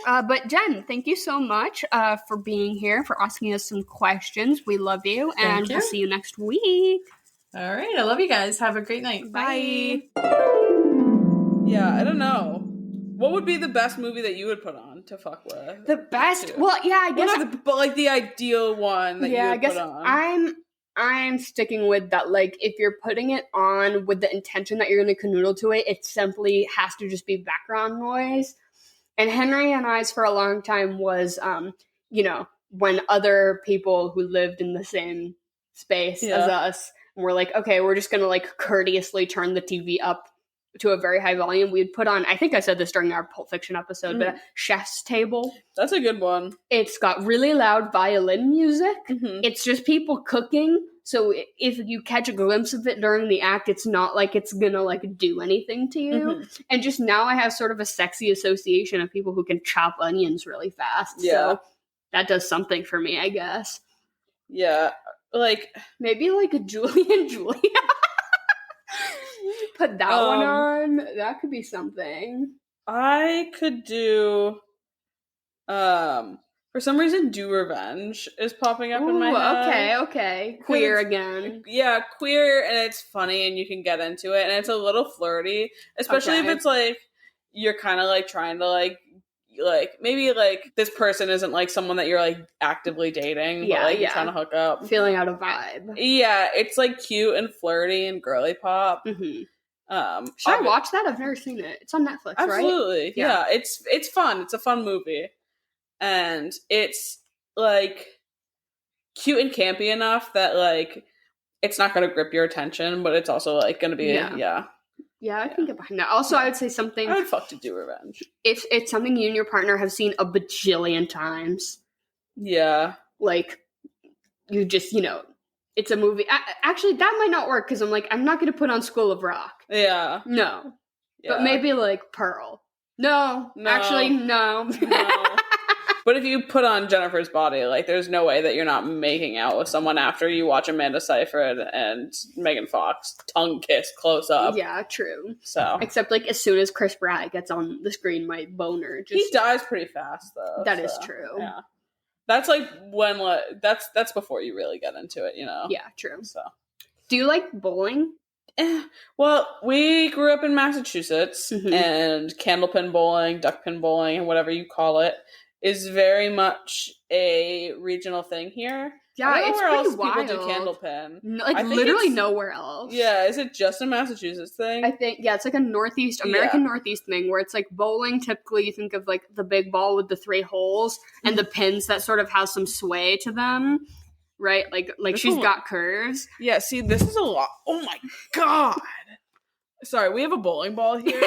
Speaker 1: But Jen, thank you so much for being here, for asking us some questions. We love you, and we'll see you next week.
Speaker 3: All right. I love you guys. Have a great night.
Speaker 1: Bye.
Speaker 2: Yeah, I don't know. What would be the best movie that you would put on to fuck with?
Speaker 1: The best? Well, yeah, I guess.
Speaker 2: Well, but like the ideal one that you would put on.
Speaker 1: I'm sticking with that. Like, if you're putting it on with the intention that you're going to canoodle to it, it simply has to just be background noise. And Henry and I's for a long time was, when other people who lived in the same space as us were like, okay, we're just going to like courteously turn the TV up to a very high volume. We'd put on, I think I said this during our Pulp Fiction episode, but Chef's Table.
Speaker 2: That's a good one.
Speaker 1: It's got really loud violin music. It's just people cooking. So if you catch a glimpse of it during the act, it's not like it's gonna like do anything to you. And just now I have sort of a sexy association of people who can chop onions really fast. So that does something for me, I guess.
Speaker 2: Yeah. Like
Speaker 1: maybe like a Julianne Julia. Put that one on. That could be something.
Speaker 2: I could do for some reason Do Revenge is popping up in my head.
Speaker 1: Okay. Queer again.
Speaker 2: Yeah, queer, and it's funny and you can get into it, and it's a little flirty. Especially if it's like you're kinda like trying to like maybe like this person isn't like someone that you're like actively dating, but like you're trying to hook up.
Speaker 1: Feeling out a vibe.
Speaker 2: Yeah, it's like cute and flirty and girly pop.
Speaker 1: Should I watch that? I've never seen it. It's on Netflix, right?
Speaker 2: Absolutely. Yeah. It's fun. It's a fun movie. And it's like cute and campy enough that like it's not gonna grip your attention, but it's also like gonna be
Speaker 1: Yeah, I can get behind that. Also, I would say something.
Speaker 2: I would fuck to Do Revenge.
Speaker 1: If it's something you and your partner have seen a bajillion times.
Speaker 2: Yeah.
Speaker 1: Like, you just, it's a movie. Actually, that might not work because I'm not going to put on School of Rock.
Speaker 2: Yeah.
Speaker 1: No. Yeah. But maybe like Pearl. No. Actually, no.
Speaker 2: But if you put on Jennifer's Body, like, there's no way that you're not making out with someone after you watch Amanda Seyfried and Megan Fox tongue kiss close up.
Speaker 1: Yeah, true.
Speaker 2: So,
Speaker 1: except like as soon as Chris Pratt gets on the screen, my boner just...
Speaker 2: He dies pretty fast, though.
Speaker 1: That is true.
Speaker 2: Yeah. That's like when that's before you really get into it,
Speaker 1: Yeah, true.
Speaker 2: So,
Speaker 1: do you like bowling?
Speaker 2: Well, we grew up in Massachusetts, and candlepin bowling, duckpin bowling, and whatever you call it, is very much a regional thing here.
Speaker 1: Yeah, it's pretty
Speaker 2: else
Speaker 1: wild.
Speaker 2: People do candlepin.
Speaker 1: Like literally nowhere else.
Speaker 2: Yeah, is it just a Massachusetts thing?
Speaker 1: I think it's like a American Northeast thing where it's like bowling. Typically, you think of like the big ball with the 3 holes and the pins that sort of have some sway to them, right? Like she's got curves.
Speaker 2: Yeah. See, this is a lot. Oh my god. Sorry, we have a bowling ball here.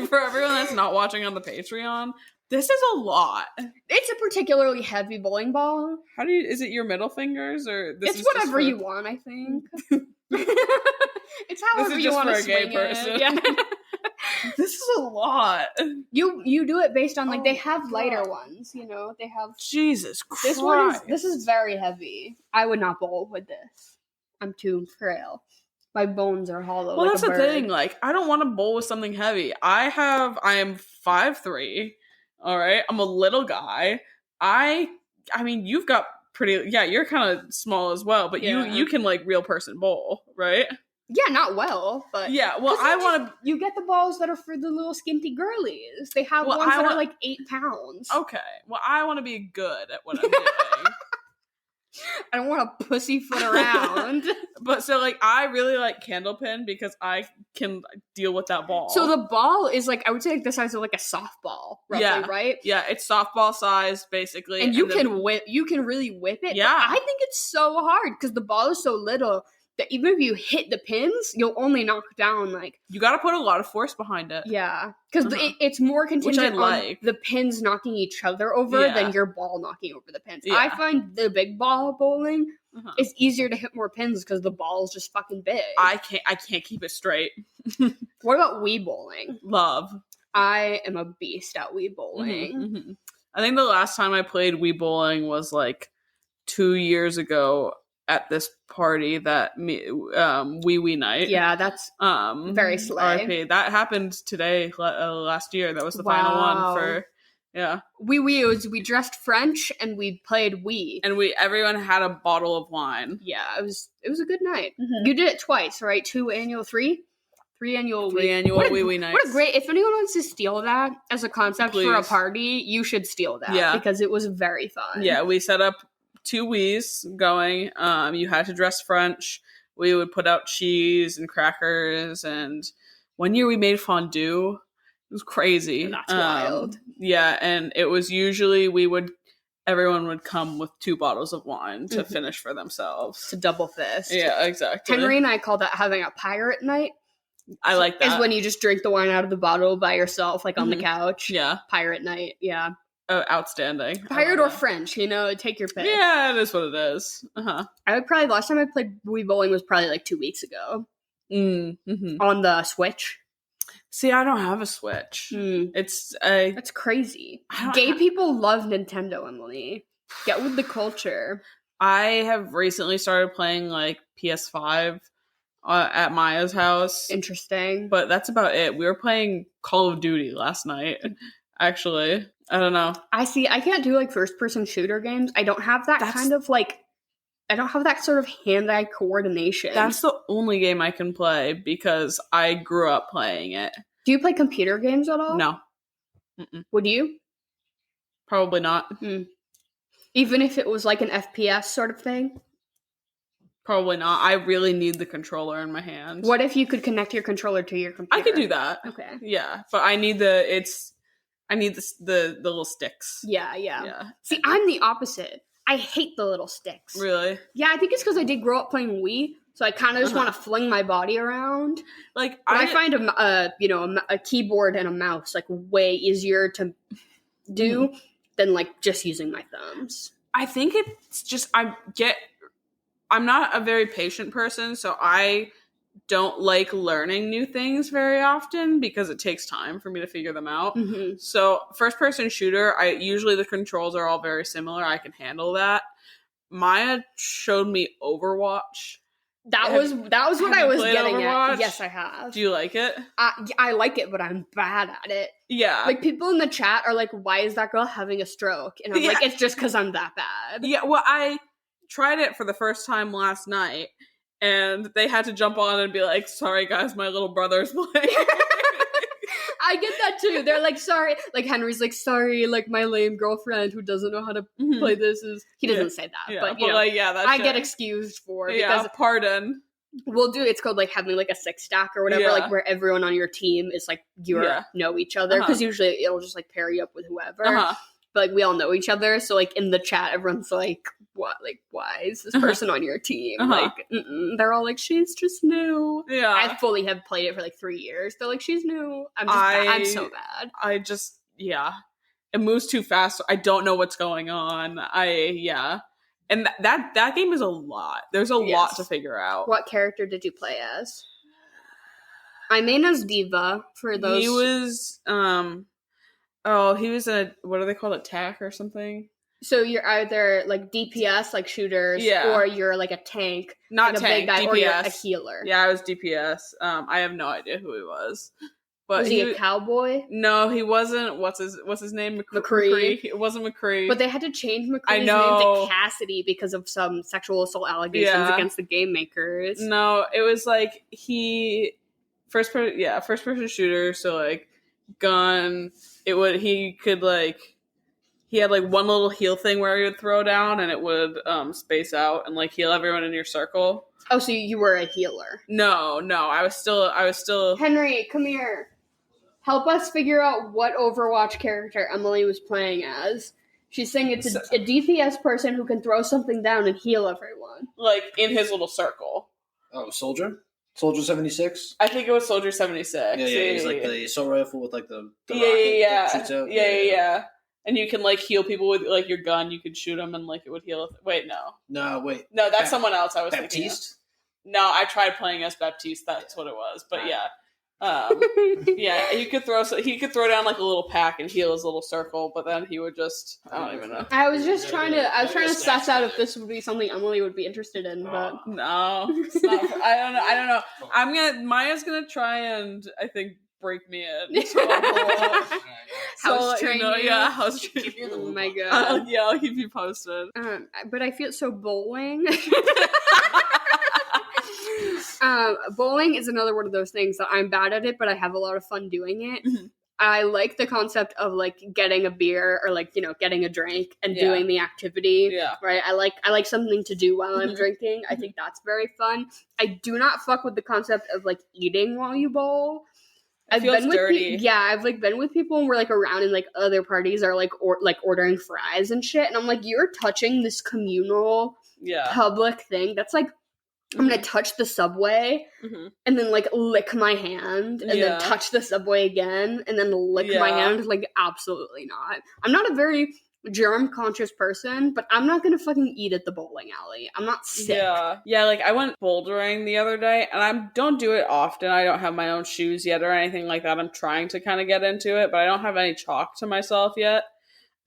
Speaker 2: For everyone that's not watching on the Patreon. This is a lot.
Speaker 1: It's a particularly heavy bowling ball.
Speaker 2: Is it your middle fingers or
Speaker 1: this? It's whatever you want, I think. It's however you want to swing it. Yeah.
Speaker 2: This is a lot.
Speaker 1: You do it based on they have lighter ones, they have
Speaker 2: Jesus Christ.
Speaker 1: This is very heavy. I would not bowl with this. I'm too frail. My bones are hollow.
Speaker 2: Well, that's the thing. Like, I don't want to bowl with something heavy. I am 5'3". All right, I'm a little guy. I mean, you've got pretty. Yeah, you're kind of small as well, but you can like real person bowl, right?
Speaker 1: Yeah, not well, but
Speaker 2: yeah. Well, I want to.
Speaker 1: You get the balls that are for the little skinty girlies. They have ones that are like 8 pounds.
Speaker 2: Okay, well, I want to be good at what I'm doing.
Speaker 1: I don't want to pussyfoot around.
Speaker 2: But so like I really like candlepin because I can deal with that ball.
Speaker 1: So the ball is like I would say like the size of like a softball, roughly, right?
Speaker 2: Yeah, it's softball size basically.
Speaker 1: And you can really whip it.
Speaker 2: Yeah.
Speaker 1: But I think it's so hard because the ball is so little that even if you hit the pins, you'll only knock down like...
Speaker 2: You got to put a lot of force behind it.
Speaker 1: Yeah. Because it's more contingent on the pins knocking each other over than your ball knocking over the pins. Yeah. I find the big ball bowling is easier to hit more pins because the ball is just fucking big.
Speaker 2: I can't keep it straight.
Speaker 1: What about Wii bowling?
Speaker 2: Love.
Speaker 1: I am a beast at Wii bowling.
Speaker 2: I think the last time I played Wii bowling was like 2 years ago at this party that wee night.
Speaker 1: Yeah, that's very slay.
Speaker 2: RIP. That happened today, last year. That was the final one for, yeah.
Speaker 1: We dressed French and we played Wii.
Speaker 2: And everyone had a bottle of wine.
Speaker 1: Yeah, it was a good night. Mm-hmm. You did it twice, right? Three annual Wee nights. What a great, if anyone wants to steal that as a concept for a party, you should steal that. Because it was very fun.
Speaker 2: Yeah, we set up 2 Wiis going. You had to dress French. We would put out cheese and crackers, and one year we made fondue. It was crazy.
Speaker 1: That's wild.
Speaker 2: Yeah, and it was usually everyone would come with 2 bottles of wine to finish for themselves.
Speaker 1: To double fist.
Speaker 2: Yeah, exactly.
Speaker 1: Henry and I call that having a pirate night.
Speaker 2: I like that.
Speaker 1: Is when you just drink the wine out of the bottle by yourself, like on the couch.
Speaker 2: Yeah.
Speaker 1: Pirate night, yeah.
Speaker 2: Outstanding.
Speaker 1: Pirate or French, take your pick.
Speaker 2: Yeah, it is what it is.
Speaker 1: Last time I played Wii Bowling was probably like 2 weeks ago. On the Switch.
Speaker 2: See, I don't have a Switch.
Speaker 1: That's crazy. Gay people love Nintendo, Emily. Get with the culture.
Speaker 2: I have recently started playing like PS5 at Maya's house.
Speaker 1: Interesting.
Speaker 2: But that's about it. We were playing Call of Duty last night, actually. I don't know.
Speaker 1: I can't do like first-person shooter games. I don't have that I don't have that sort of hand-eye coordination.
Speaker 2: That's the only game I can play because I grew up playing it.
Speaker 1: Do you play computer games at all?
Speaker 2: No.
Speaker 1: Would you?
Speaker 2: Probably not.
Speaker 1: Even if it was like an FPS sort of thing?
Speaker 2: Probably not. I really need the controller in my hand.
Speaker 1: What if you could connect your controller to your computer?
Speaker 2: I could do that.
Speaker 1: Okay.
Speaker 2: Yeah, but I need the little sticks.
Speaker 1: Yeah. See, I'm the opposite. I hate the little sticks.
Speaker 2: Really?
Speaker 1: Yeah, I think it's because I did grow up playing Wii, so I kind of just want to fling my body around.
Speaker 2: Like,
Speaker 1: I find a keyboard and a mouse like way easier to do than like just using my thumbs.
Speaker 2: I think it's just I'm not a very patient person, so I don't like learning new things very often because it takes time for me to figure them out. So first-person shooter, usually the controls are all very similar. I can handle that. Maya showed me Overwatch.
Speaker 1: That was what I was getting
Speaker 2: Overwatch?
Speaker 1: at. Yes, I have.
Speaker 2: Do you like it?
Speaker 1: I like it, but I'm bad at it.
Speaker 2: Yeah.
Speaker 1: Like, people in the chat are like, why is that girl having a stroke? And I'm like, it's just because I'm that bad.
Speaker 2: Yeah, well, I tried it for the first time last night, and they had to jump on and be like, sorry, guys, my little brother's playing.
Speaker 1: I get that, too. They're like, sorry. Like, Henry's like, sorry, like, my lame girlfriend who doesn't know how to play this is... He doesn't say that, but, you know, like,
Speaker 2: I
Speaker 1: get excused for.
Speaker 2: Because
Speaker 1: pardon. It's called, like, having, like, a 6-stack or whatever, like, where everyone on your team is, like, know each other. Because usually it'll just, like, pair you up with whoever. But, like, we all know each other. So, like, in the chat, everyone's like, what? Like, why is this person on your team? Like, they're all like, she's just new.
Speaker 2: Yeah.
Speaker 1: I fully have played it for, like, 3 years. They're like, she's new. I'm so bad.
Speaker 2: It moves too fast. I don't know what's going on. And that game is a lot. There's a lot to figure out.
Speaker 1: What character did you play as? I main as Diva for those.
Speaker 2: He was, he was a, what are they called? Attack or something?
Speaker 1: So you're either like DPS, like shooters, or you're like a tank.
Speaker 2: Not
Speaker 1: like
Speaker 2: tank,
Speaker 1: a big guy,
Speaker 2: DPS.
Speaker 1: Or you're a healer.
Speaker 2: Yeah, I was DPS. I have no idea who he was. But
Speaker 1: was he a cowboy?
Speaker 2: No, he wasn't. What's his name?
Speaker 1: McCree.
Speaker 2: It wasn't McCree.
Speaker 1: But they had to change McCree's name to Cassidy because of some sexual assault allegations against the game makers.
Speaker 2: No, it was like first person shooter. So like gun. He had like one little heal thing where he would throw down and it would space out and like heal everyone in your circle.
Speaker 1: Oh, so you were a healer?
Speaker 2: No, I was still.
Speaker 1: Henry, come here. Help us figure out what Overwatch character Emily was playing as. She's saying it's a DPS person who can throw something down and heal everyone.
Speaker 2: Like, in his little circle.
Speaker 4: Oh, Soldier? Soldier 76?
Speaker 2: I think it was Soldier 76.
Speaker 4: Yeah, he's like the assault rifle with like the rocket
Speaker 2: that
Speaker 4: shoots out.
Speaker 2: Yeah. And you can like heal people with like your gun. You could shoot them and like it would heal. Wait, no.
Speaker 4: No, wait.
Speaker 2: No, that's someone else I was
Speaker 4: Baptiste?
Speaker 2: thinking of. No, I tried playing as Baptiste. That's what it was. But yeah. Yeah, he could throw down like a little pack and heal his little circle, but then he would just, I don't even know.
Speaker 1: I was trying to suss out if this would be something Emily would be interested in, but
Speaker 2: no, it's not. I don't know. Maya's gonna try and I think break me in.
Speaker 1: House train you.
Speaker 2: Yeah, house train.
Speaker 1: Oh my god.
Speaker 2: Yeah, I'll keep you posted.
Speaker 1: But I feel so bowling. Bowling is another one of those things that I'm bad at it, but I have a lot of fun doing it. Mm-hmm. I like the concept of like getting a beer or like, getting a drink and doing the activity. Yeah. Right. I like something to do while I'm drinking. I think that's very fun. I do not fuck with the concept of like eating while you bowl. I've been dirty. I've like been with people and we're like around and like other parties are like ordering fries and shit. And I'm like, you're touching this communal public thing. That's like, I'm going to touch the subway and then, like, lick my hand and then touch the subway again and then lick my hand. Like, absolutely not. I'm not a very germ-conscious person, but I'm not going to fucking eat at the bowling alley. I'm not sick.
Speaker 2: Yeah, like, I went bouldering the other day, and I don't do it often. I don't have my own shoes yet or anything like that. I'm trying to kind of get into it, but I don't have any chalk to myself yet.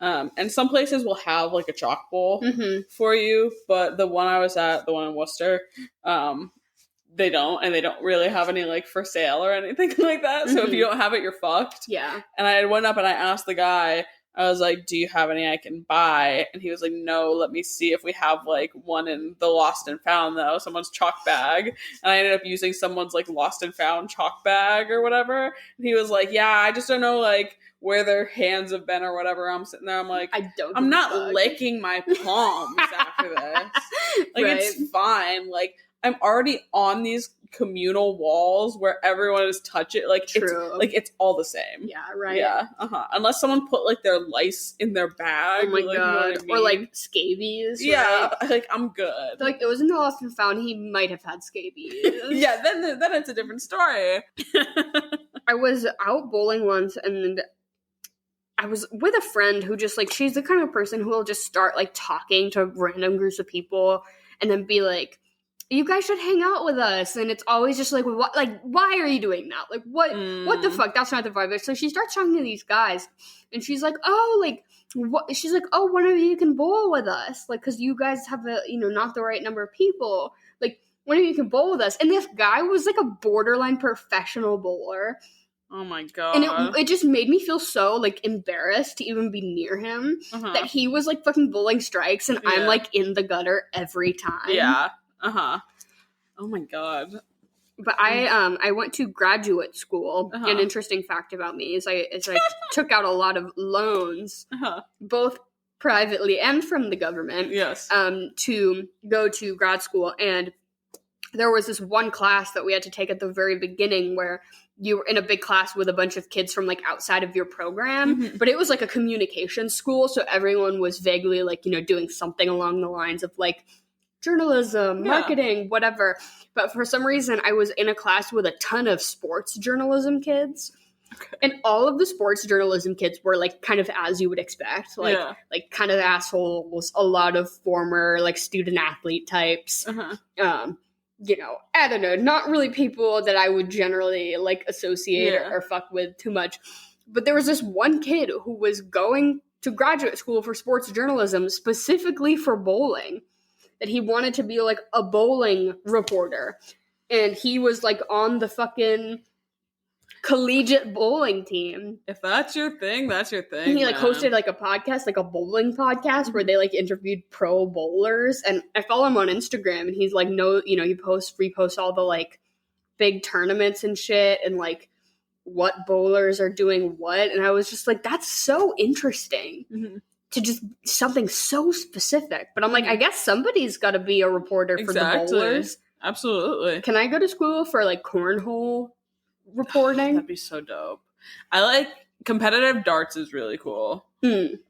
Speaker 2: And some places will have like a chalk bowl for you, but the one I was at, the one in Worcester, they don't, and they don't really have any like for sale or anything like that. So if you don't have it, you're fucked. Yeah. And I went up and I asked the guy, I was like, do you have any I can buy? And he was like, no, let me see if we have like one in the lost and found though, someone's chalk bag. And I ended up using someone's like lost and found chalk bag or whatever. And he was like, yeah, I just don't know like where their hands have been or whatever. I'm sitting there, I'm like, I'm not licking my palms after this. Like, it's fine. Like, I'm already on these communal walls where everyone is touching. Like, it's all the same.
Speaker 1: Yeah, right.
Speaker 2: Yeah, unless someone put, like, their lice in their bag.
Speaker 1: Oh my god. You know what I mean? Or, like, scabies.
Speaker 2: Yeah, right? Like, I'm good.
Speaker 1: Like, it was in the lost and found, he might have had scabies.
Speaker 2: Yeah, then it's a different story.
Speaker 1: I was out bowling once, and I was with a friend who just, like, she's the kind of person who will just start, like, talking to random groups of people and then be like, you guys should hang out with us. And it's always just like, what? Like, why are you doing that? Like, what the fuck? That's not the vibe. So she starts talking to these guys and she's like, oh, like, what? She's like, oh, one of you can bowl with us. Like, cause you guys have not the right number of people. Like, one of you can bowl with us. And this guy was like a borderline professional bowler.
Speaker 2: Oh my god.
Speaker 1: And it just made me feel so, like, embarrassed to even be near him that he was, like, fucking bowling strikes and I'm, like, in the gutter every time.
Speaker 2: Yeah. Oh my god.
Speaker 1: But I went to graduate school. An interesting fact about me is I took out a lot of loans, both privately and from the government. Yes. To go to grad school, and there was this one class that we had to take at the very beginning where you were in a big class with a bunch of kids from, like, outside of your program, but it was, like, a communications school, so everyone was vaguely, like, doing something along the lines of, like, journalism, marketing, whatever. But for some reason, I was in a class with a ton of sports journalism kids, and all of the sports journalism kids were, like, kind of as you would expect, like, kind of assholes, a lot of former, like, student-athlete types, I don't know, not really people that I would generally, like, associate or fuck with too much. But there was this one kid who was going to graduate school for sports journalism specifically for bowling, that he wanted to be, like, a bowling reporter. And he was, like, on the fucking collegiate bowling team.
Speaker 2: If that's your thing, that's your thing.
Speaker 1: And he, like, hosted, like, a podcast, like a bowling podcast where they, like, interviewed pro bowlers. And I follow him on Instagram, and he's, like, he reposts all the, like, big tournaments and shit, and, like, what bowlers are doing what. And I was just like, that's so interesting. To just something so specific. But I'm like, I guess somebody's got to be a reporter for the bowlers.
Speaker 2: Absolutely.
Speaker 1: Can I go to school for, like, cornhole reporting?
Speaker 2: That'd be so dope. I like competitive darts is really cool.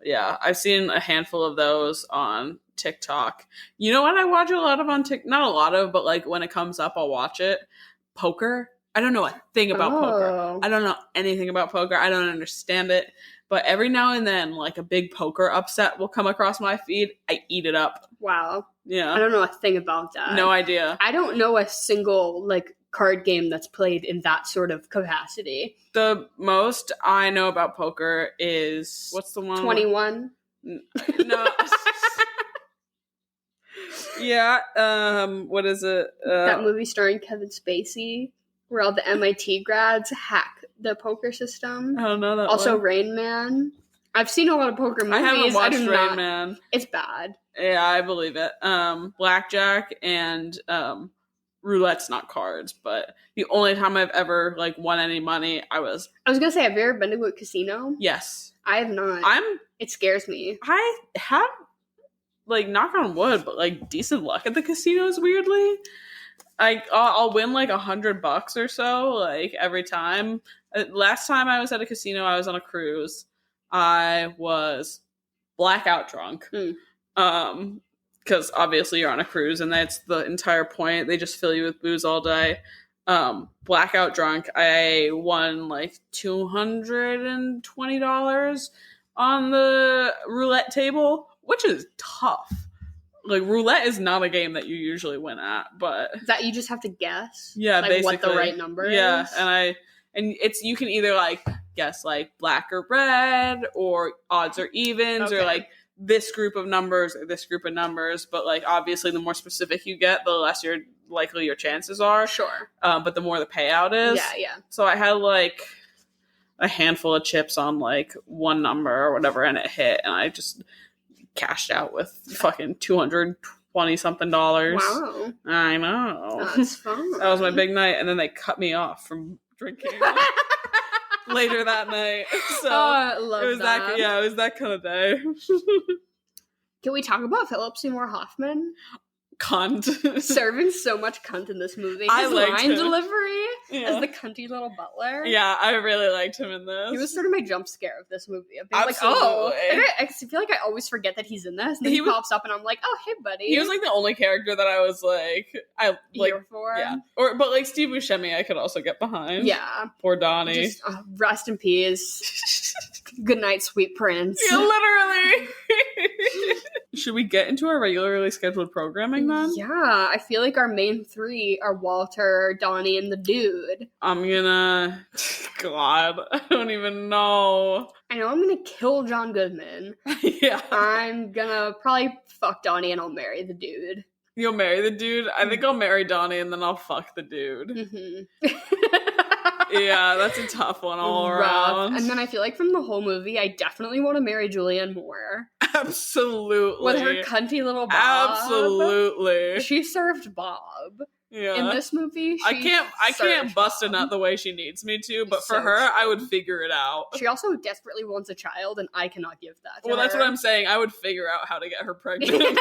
Speaker 2: Yeah, I've seen a handful of those on TikTok. You know what I watch a lot of on TikTok? Not a lot of, but, like, when it comes up, I'll watch it. Poker. I don't know a thing about poker. I don't know anything about poker. I don't understand it. But every now and then, like, a big poker upset will come across my feed. I eat it up.
Speaker 1: Wow.
Speaker 2: Yeah.
Speaker 1: I don't know a thing about that.
Speaker 2: No idea.
Speaker 1: I don't know a single, like, card game that's played in that sort of capacity.
Speaker 2: The most I know about poker is, what's the one?
Speaker 1: 21?
Speaker 2: No. Yeah, what is it?
Speaker 1: That movie starring Kevin Spacey, where all the MIT grads hack the poker system.
Speaker 2: I don't know that
Speaker 1: Also,
Speaker 2: one.
Speaker 1: Rain Man. I've seen a lot of poker movies.
Speaker 2: I haven't watched Rain Man.
Speaker 1: It's bad.
Speaker 2: Yeah, I believe it. Blackjack and roulette's not cards, but the only time I've ever like won any money, I was
Speaker 1: gonna say, have you ever been to a casino?
Speaker 2: Yes.
Speaker 1: I have not. It scares me.
Speaker 2: I have, like, knock on wood, but like decent luck at the casinos. Weirdly, I'll win like $100 or so, like every time. Last time I was at a casino, I was on a cruise. I was blackout drunk. Because obviously you're on a cruise and that's the entire point. They just fill you with booze all day. Blackout drunk. I won like $220 on the roulette table, which is tough. Like, roulette is not a game that you usually win at, but
Speaker 1: that you just have to guess.
Speaker 2: Yeah,
Speaker 1: like,
Speaker 2: basically
Speaker 1: what the right number is.
Speaker 2: Yeah, and it's you can either like guess like black or red, or odds or evens, or like this group of numbers or this group of numbers. But like obviously, the more specific you get, the less likely your chances are.
Speaker 1: Sure.
Speaker 2: But the more the payout is.
Speaker 1: Yeah. So
Speaker 2: I had like a handful of chips on like one number or whatever, and it hit, and I just cashed out with fucking $220 something.
Speaker 1: Wow.
Speaker 2: I know.
Speaker 1: That's fun.
Speaker 2: That was my big night, and then they cut me off from drinking later that night. So
Speaker 1: I love
Speaker 2: it was that. Yeah, it was that kind of day.
Speaker 1: Can we talk about Philip Seymour Hoffman?
Speaker 2: Cunt.
Speaker 1: Serving so much cunt in this movie.
Speaker 2: I
Speaker 1: His
Speaker 2: liked
Speaker 1: line
Speaker 2: him.
Speaker 1: Delivery as the cunty little butler.
Speaker 2: Yeah, I really liked him in this.
Speaker 1: He was sort of my jump scare of this movie. I've been
Speaker 2: Absolutely.
Speaker 1: like, I feel like I always forget that he's in this. And then he pops up and I'm like, oh, hey, buddy.
Speaker 2: He was like the only character that I was like,
Speaker 1: here for.
Speaker 2: Yeah. But like Steve Buscemi, I could also get behind.
Speaker 1: Yeah.
Speaker 2: Poor Donnie.
Speaker 1: Just, rest in peace. Good night, sweet prince.
Speaker 2: Yeah, literally. Should we get into our regularly scheduled programming then?
Speaker 1: Yeah, I feel like our main three are Walter, Donnie, and the dude.
Speaker 2: I'm gonna... God, I don't even know.
Speaker 1: I know I'm gonna kill John Goodman.
Speaker 2: Yeah.
Speaker 1: I'm gonna probably fuck Donnie and I'll marry the dude.
Speaker 2: You'll marry the dude? I think I'll marry Donnie and then I'll fuck the dude.
Speaker 1: Mm-hmm.
Speaker 2: Yeah, that's a tough one all around.
Speaker 1: And then I feel like from the whole movie, I definitely want to marry Julianne Moore.
Speaker 2: Absolutely.
Speaker 1: With her cunty little Bob.
Speaker 2: Absolutely.
Speaker 1: She served Bob.
Speaker 2: Yeah.
Speaker 1: In this movie,
Speaker 2: I can't bust a nut the way she needs me to, but for her, I would figure it out.
Speaker 1: She also desperately wants a child, and I cannot give that to her.
Speaker 2: Well, that's what I'm saying. I would figure out how to get her pregnant.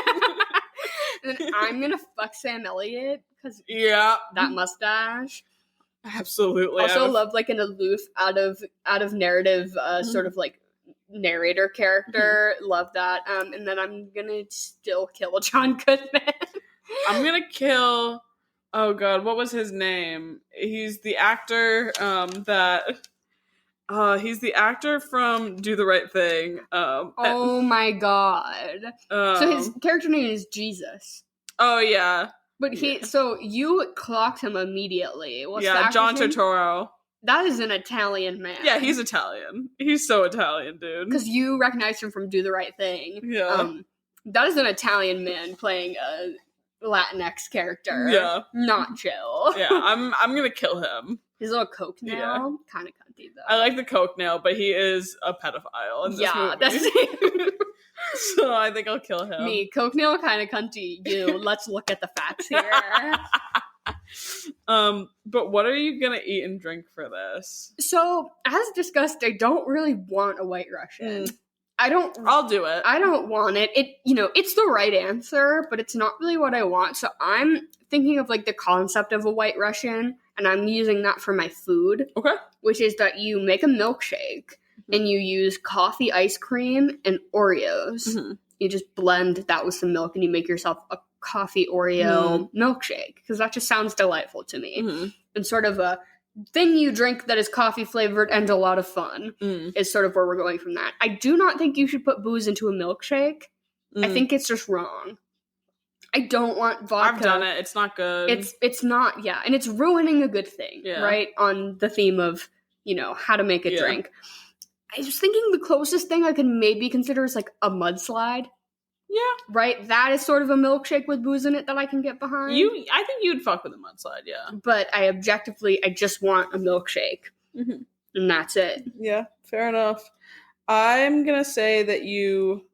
Speaker 1: And then I'm gonna fuck Sam Elliott, because that mustache.
Speaker 2: Absolutely.
Speaker 1: Also love like an aloof, out of narrative, sort of like narrator character. Love that. And then I'm gonna still kill John Goodman.
Speaker 2: I'm gonna kill. Oh God, what was his name? He's the actor he's the actor from Do the Right Thing.
Speaker 1: Oh my God. So his character name is Jesus.
Speaker 2: Oh yeah.
Speaker 1: But so you clocked him immediately. What's
Speaker 2: John Turturro.
Speaker 1: That is an Italian man.
Speaker 2: Yeah, he's Italian. He's so Italian, dude.
Speaker 1: Because you recognized him from Do the Right Thing.
Speaker 2: Yeah.
Speaker 1: That is an Italian man playing a Latinx character.
Speaker 2: Yeah.
Speaker 1: Not chill.
Speaker 2: Yeah, I'm gonna kill him.
Speaker 1: His little coke nail. Kind of cunty, though.
Speaker 2: I like the coke nail, but he is a pedophile in this movie.
Speaker 1: That's
Speaker 2: So I think I'll kill him.
Speaker 1: Me, coke nail, kind of cunty. You, let's look at the facts here.
Speaker 2: But what are you gonna eat and drink for this?
Speaker 1: So, as discussed, I don't really want a White Russian.
Speaker 2: I'll do it.
Speaker 1: I don't want it. It's the right answer, but it's not really what I want. So I'm thinking of like the concept of a White Russian, and I'm using that for my food.
Speaker 2: Okay.
Speaker 1: Which is that you make a milkshake and you use coffee ice cream and Oreos. Mm-hmm. You just blend that with some milk and you make yourself a coffee Oreo milkshake, because that just sounds delightful to me. Mm-hmm. And sort of a thing you drink that is coffee flavored and a lot of fun is sort of where we're going from that. I do not think you should put booze into a milkshake. I think it's just wrong. I don't want vodka.
Speaker 2: I've done it. It's not good.
Speaker 1: It's not, yeah. And it's ruining a good thing, right? On the theme of, how to make a drink. I was thinking the closest thing I could maybe consider is like a mudslide.
Speaker 2: Yeah.
Speaker 1: Right? That is sort of a milkshake with booze in it that I can get behind.
Speaker 2: I think you'd fuck with a mudslide, yeah.
Speaker 1: But I just want a milkshake. Mm-hmm. And that's it.
Speaker 2: Yeah, fair enough. I'm going to say that you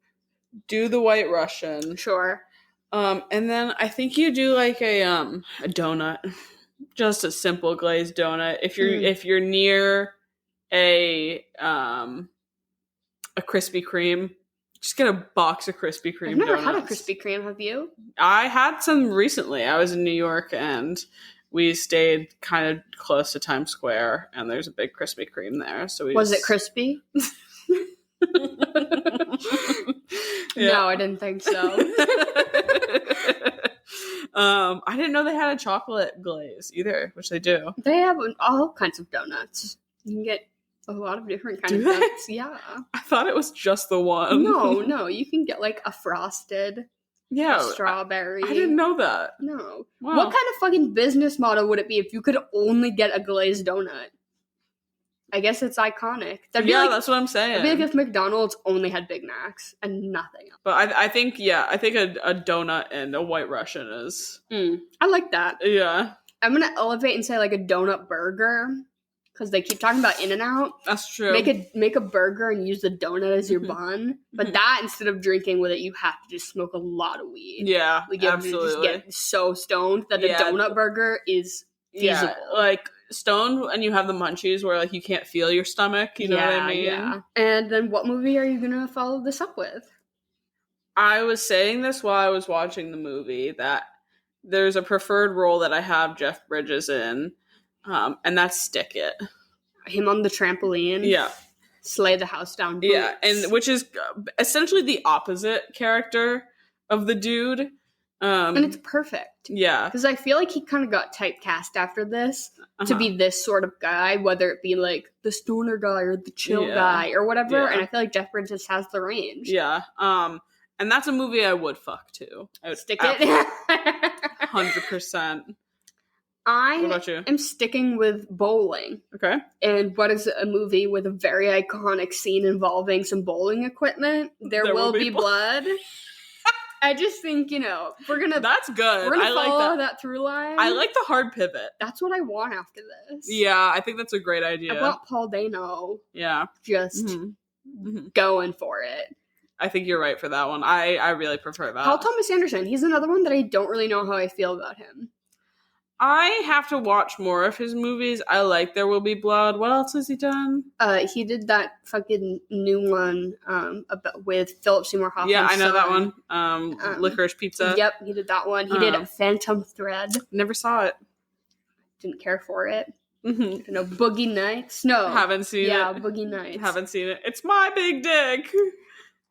Speaker 2: do the White Russian.
Speaker 1: Sure.
Speaker 2: And then I think you do like a donut. Just a simple glazed donut. If you're near a Krispy Kreme, just get a box of Krispy Kreme
Speaker 1: I've never
Speaker 2: donuts.
Speaker 1: had a Krispy Kreme, have you?
Speaker 2: I had some recently. I was in New York and we stayed kind of close to Times Square, and there's a big Krispy Kreme there. So
Speaker 1: was it crispy? No, I didn't think so.
Speaker 2: I didn't know they had a chocolate glaze either, which they do.
Speaker 1: They have all kinds of donuts. You can get a lot of different kinds of donuts. Yeah.
Speaker 2: I thought it was just the one.
Speaker 1: No, you can get like a frosted.
Speaker 2: Yeah.
Speaker 1: Strawberry.
Speaker 2: I didn't know that.
Speaker 1: No.
Speaker 2: Wow.
Speaker 1: What kind of fucking business model would it be if you could only get a glazed donut? I guess it's iconic.
Speaker 2: That's what I'm saying.
Speaker 1: It'd be like if McDonald's only had Big Macs and nothing else.
Speaker 2: But I think a donut and a White Russian is...
Speaker 1: I like that.
Speaker 2: Yeah.
Speaker 1: I'm going to elevate and say like a donut burger, because they keep talking about In-N-Out.
Speaker 2: That's true.
Speaker 1: Make a burger and use the donut as your bun. But that, instead of drinking with it, you have to just smoke a lot of weed.
Speaker 2: Yeah,
Speaker 1: absolutely. You just get so stoned that a donut burger is feasible.
Speaker 2: Yeah, like stoned and you have the munchies where like you can't feel your stomach. You know what I mean?
Speaker 1: Yeah. And then what movie are you going to follow this up with?
Speaker 2: I was saying this while I was watching the movie, that there's a preferred role that I have Jeff Bridges in. And that's Stick It.
Speaker 1: Him on the trampoline.
Speaker 2: Yeah.
Speaker 1: Slay the house down. Boots.
Speaker 2: Yeah, and which is essentially the opposite character of the dude.
Speaker 1: And it's perfect.
Speaker 2: Yeah.
Speaker 1: Because I feel like he kind of got typecast after this to be this sort of guy, whether it be like the stoner guy or the chill guy or whatever. Yeah. And I feel like Jeff Bridges has the range.
Speaker 2: Yeah. And that's a movie I would fuck to. I would
Speaker 1: Stick It.
Speaker 2: 100%.
Speaker 1: I am sticking with bowling.
Speaker 2: Okay.
Speaker 1: And what is a movie with a very iconic scene involving some bowling equipment? There will be blood. I just think, we're going to...
Speaker 2: That's good.
Speaker 1: We're going to follow that through line.
Speaker 2: I like the hard pivot.
Speaker 1: That's what I want after this.
Speaker 2: Yeah, I think that's a great idea.
Speaker 1: I want Paul Dano.
Speaker 2: Yeah.
Speaker 1: Just going for it.
Speaker 2: I think you're right for that one. I really prefer that.
Speaker 1: Paul Thomas Anderson. He's another one that I don't really know how I feel about him.
Speaker 2: I have to watch more of his movies. I like There Will Be Blood. What else has he done?
Speaker 1: He did that fucking new one with Philip Seymour Hoffman's
Speaker 2: Yeah, I know
Speaker 1: son.
Speaker 2: That one. Licorice Pizza.
Speaker 1: Yep, he did that one. He did Phantom Thread.
Speaker 2: Never saw it.
Speaker 1: Didn't care for it. Mm-hmm. Boogie Nights. No.
Speaker 2: Haven't seen it.
Speaker 1: Yeah, Boogie Nights.
Speaker 2: Haven't seen it. It's my big dick.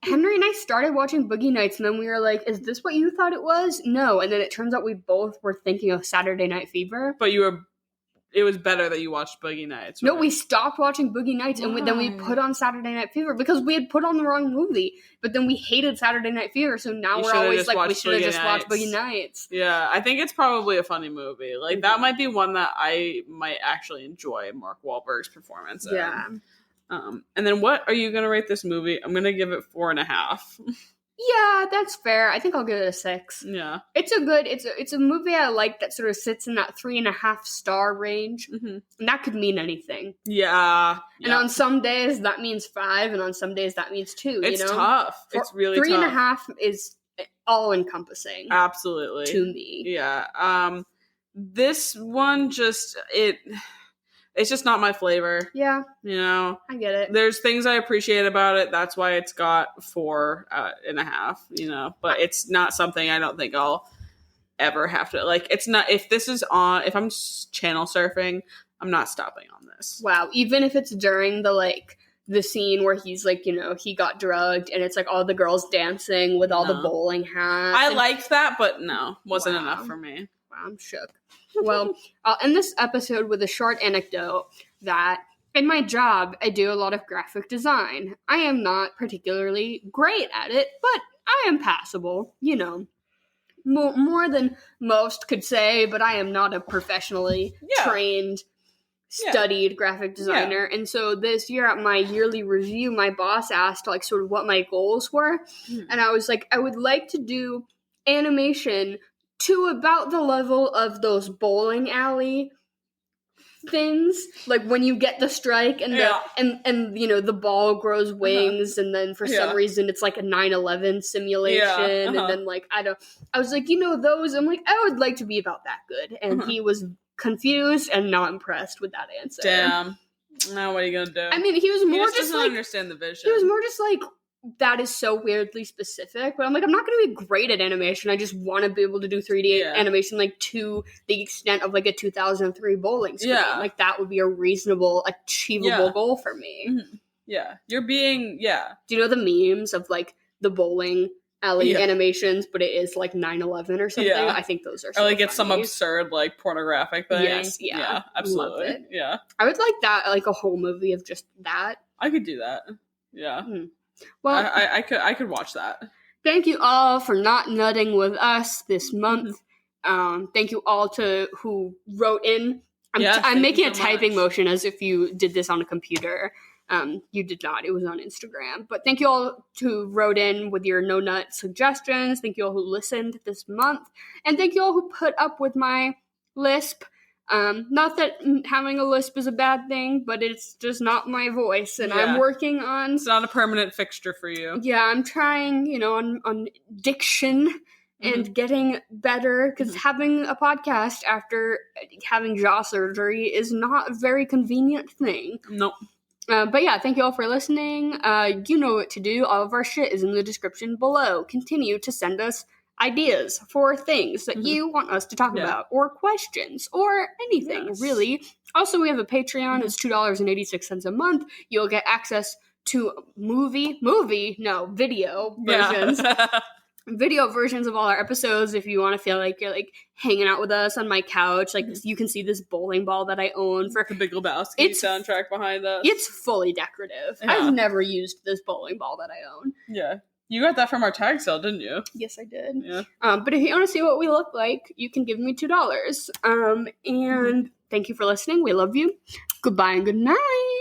Speaker 1: Henry and I started watching Boogie Nights, and then we were like, is this what you thought it was? No. And then it turns out we both were thinking of Saturday Night Fever.
Speaker 2: But it was better that you watched Boogie Nights. Right?
Speaker 1: No, we stopped watching Boogie Nights, and then we put on Saturday Night Fever because we had put on the wrong movie. But then we hated Saturday Night Fever, so now we're always like, we should have just watched Boogie Nights.
Speaker 2: Yeah, I think it's probably a funny movie. Like, that might be one that I might actually enjoy Mark Wahlberg's performance in. Yeah. And then what are you going to rate this movie? I'm going to give it 4.5.
Speaker 1: Yeah, that's fair. I think I'll give it a 6.
Speaker 2: Yeah.
Speaker 1: It's a movie I like that sort of sits in that 3.5 star range. Mm-hmm. And that could mean anything.
Speaker 2: Yeah.
Speaker 1: And on some days that means 5, and on some days that means 2,
Speaker 2: It's tough. It's really tough.
Speaker 1: 3.5 is all encompassing.
Speaker 2: Absolutely.
Speaker 1: To me.
Speaker 2: Yeah. This one it's just not my flavor.
Speaker 1: Yeah.
Speaker 2: I
Speaker 1: get it.
Speaker 2: There's things I appreciate about it. That's why it's got 4.5, but it's not something I don't think I'll ever have to, like, it's not, if I'm channel surfing, I'm not stopping on this.
Speaker 1: Wow. Even if it's during the scene where he's like, he got drugged and it's like all the girls dancing with all the bowling hats.
Speaker 2: I liked that, but no, wasn't enough for me.
Speaker 1: Wow, I'm shook. Well, I'll end this episode with a short anecdote that in my job, I do a lot of graphic design. I am not particularly great at it, but I am passable, more than most could say, but I am not a professionally trained, studied graphic designer. And so this year at my yearly review, my boss asked like sort of what my goals were. And I was like, I would like to do animation to about the level of those bowling alley things, like when you get the strike and and you know the ball grows wings and then for some reason it's like a 9/11 simulation and then like I was like, you know, those, I'm like, I would like to be about that good. And he was confused and not impressed with that answer.
Speaker 2: Damn. Now what are you gonna do?
Speaker 1: I mean, he was more
Speaker 2: just
Speaker 1: just
Speaker 2: doesn't
Speaker 1: like
Speaker 2: understand the vision.
Speaker 1: He was more just like, that is so weirdly specific, but I'm like, I'm not going to be great at animation. I just want to be able to do 3D animation, like to the extent of like a 2003 bowling screen. Like that would be a reasonable, achievable goal for me.
Speaker 2: Mm-hmm. Yeah, you're being Do
Speaker 1: you know the memes of like the bowling alley animations, but it is like 9/11 or something? I think those are so
Speaker 2: or like
Speaker 1: funny.
Speaker 2: It's some absurd like pornographic thing.
Speaker 1: Yes, yeah,
Speaker 2: absolutely.
Speaker 1: Love it.
Speaker 2: Yeah,
Speaker 1: I would like that, like a whole movie of just that.
Speaker 2: I could do that. Yeah.
Speaker 1: Well,
Speaker 2: I could watch that.
Speaker 1: Thank you all for not nutting with us this month. Thank you all to who wrote in. I'm making a typing motion as if you did this on a computer. You did not. It was on Instagram. But thank you all who wrote in with your no nut suggestions. Thank you all who listened this month, and thank you all who put up with my lisp. Not that having a lisp is a bad thing, but it's just not my voice, and I'm working on...
Speaker 2: It's not a permanent fixture for you.
Speaker 1: Yeah, I'm trying, you know, on diction and getting better, because having a podcast after having jaw surgery is not a very convenient thing.
Speaker 2: Nope.
Speaker 1: But yeah, thank you all for listening. You know what to do. All of our shit is in the description below. Continue to send us ideas for things that you want us to talk about, or questions, or anything, really. Also, we have a Patreon. It's $2.86 a month. You'll get access to video versions. Video versions of all our episodes if you want to feel like you're like hanging out with us on my couch. Like you can see this bowling ball that I own for
Speaker 2: the Big Lebowski soundtrack behind us.
Speaker 1: It's fully decorative. I've never used this bowling ball that I own.
Speaker 2: Yeah. You got that from our tag sale, didn't you?
Speaker 1: Yes, I did.
Speaker 2: Yeah.
Speaker 1: But if you want to see what we look like, you can give me $2. And thank you for listening. We love you. Goodbye and good night.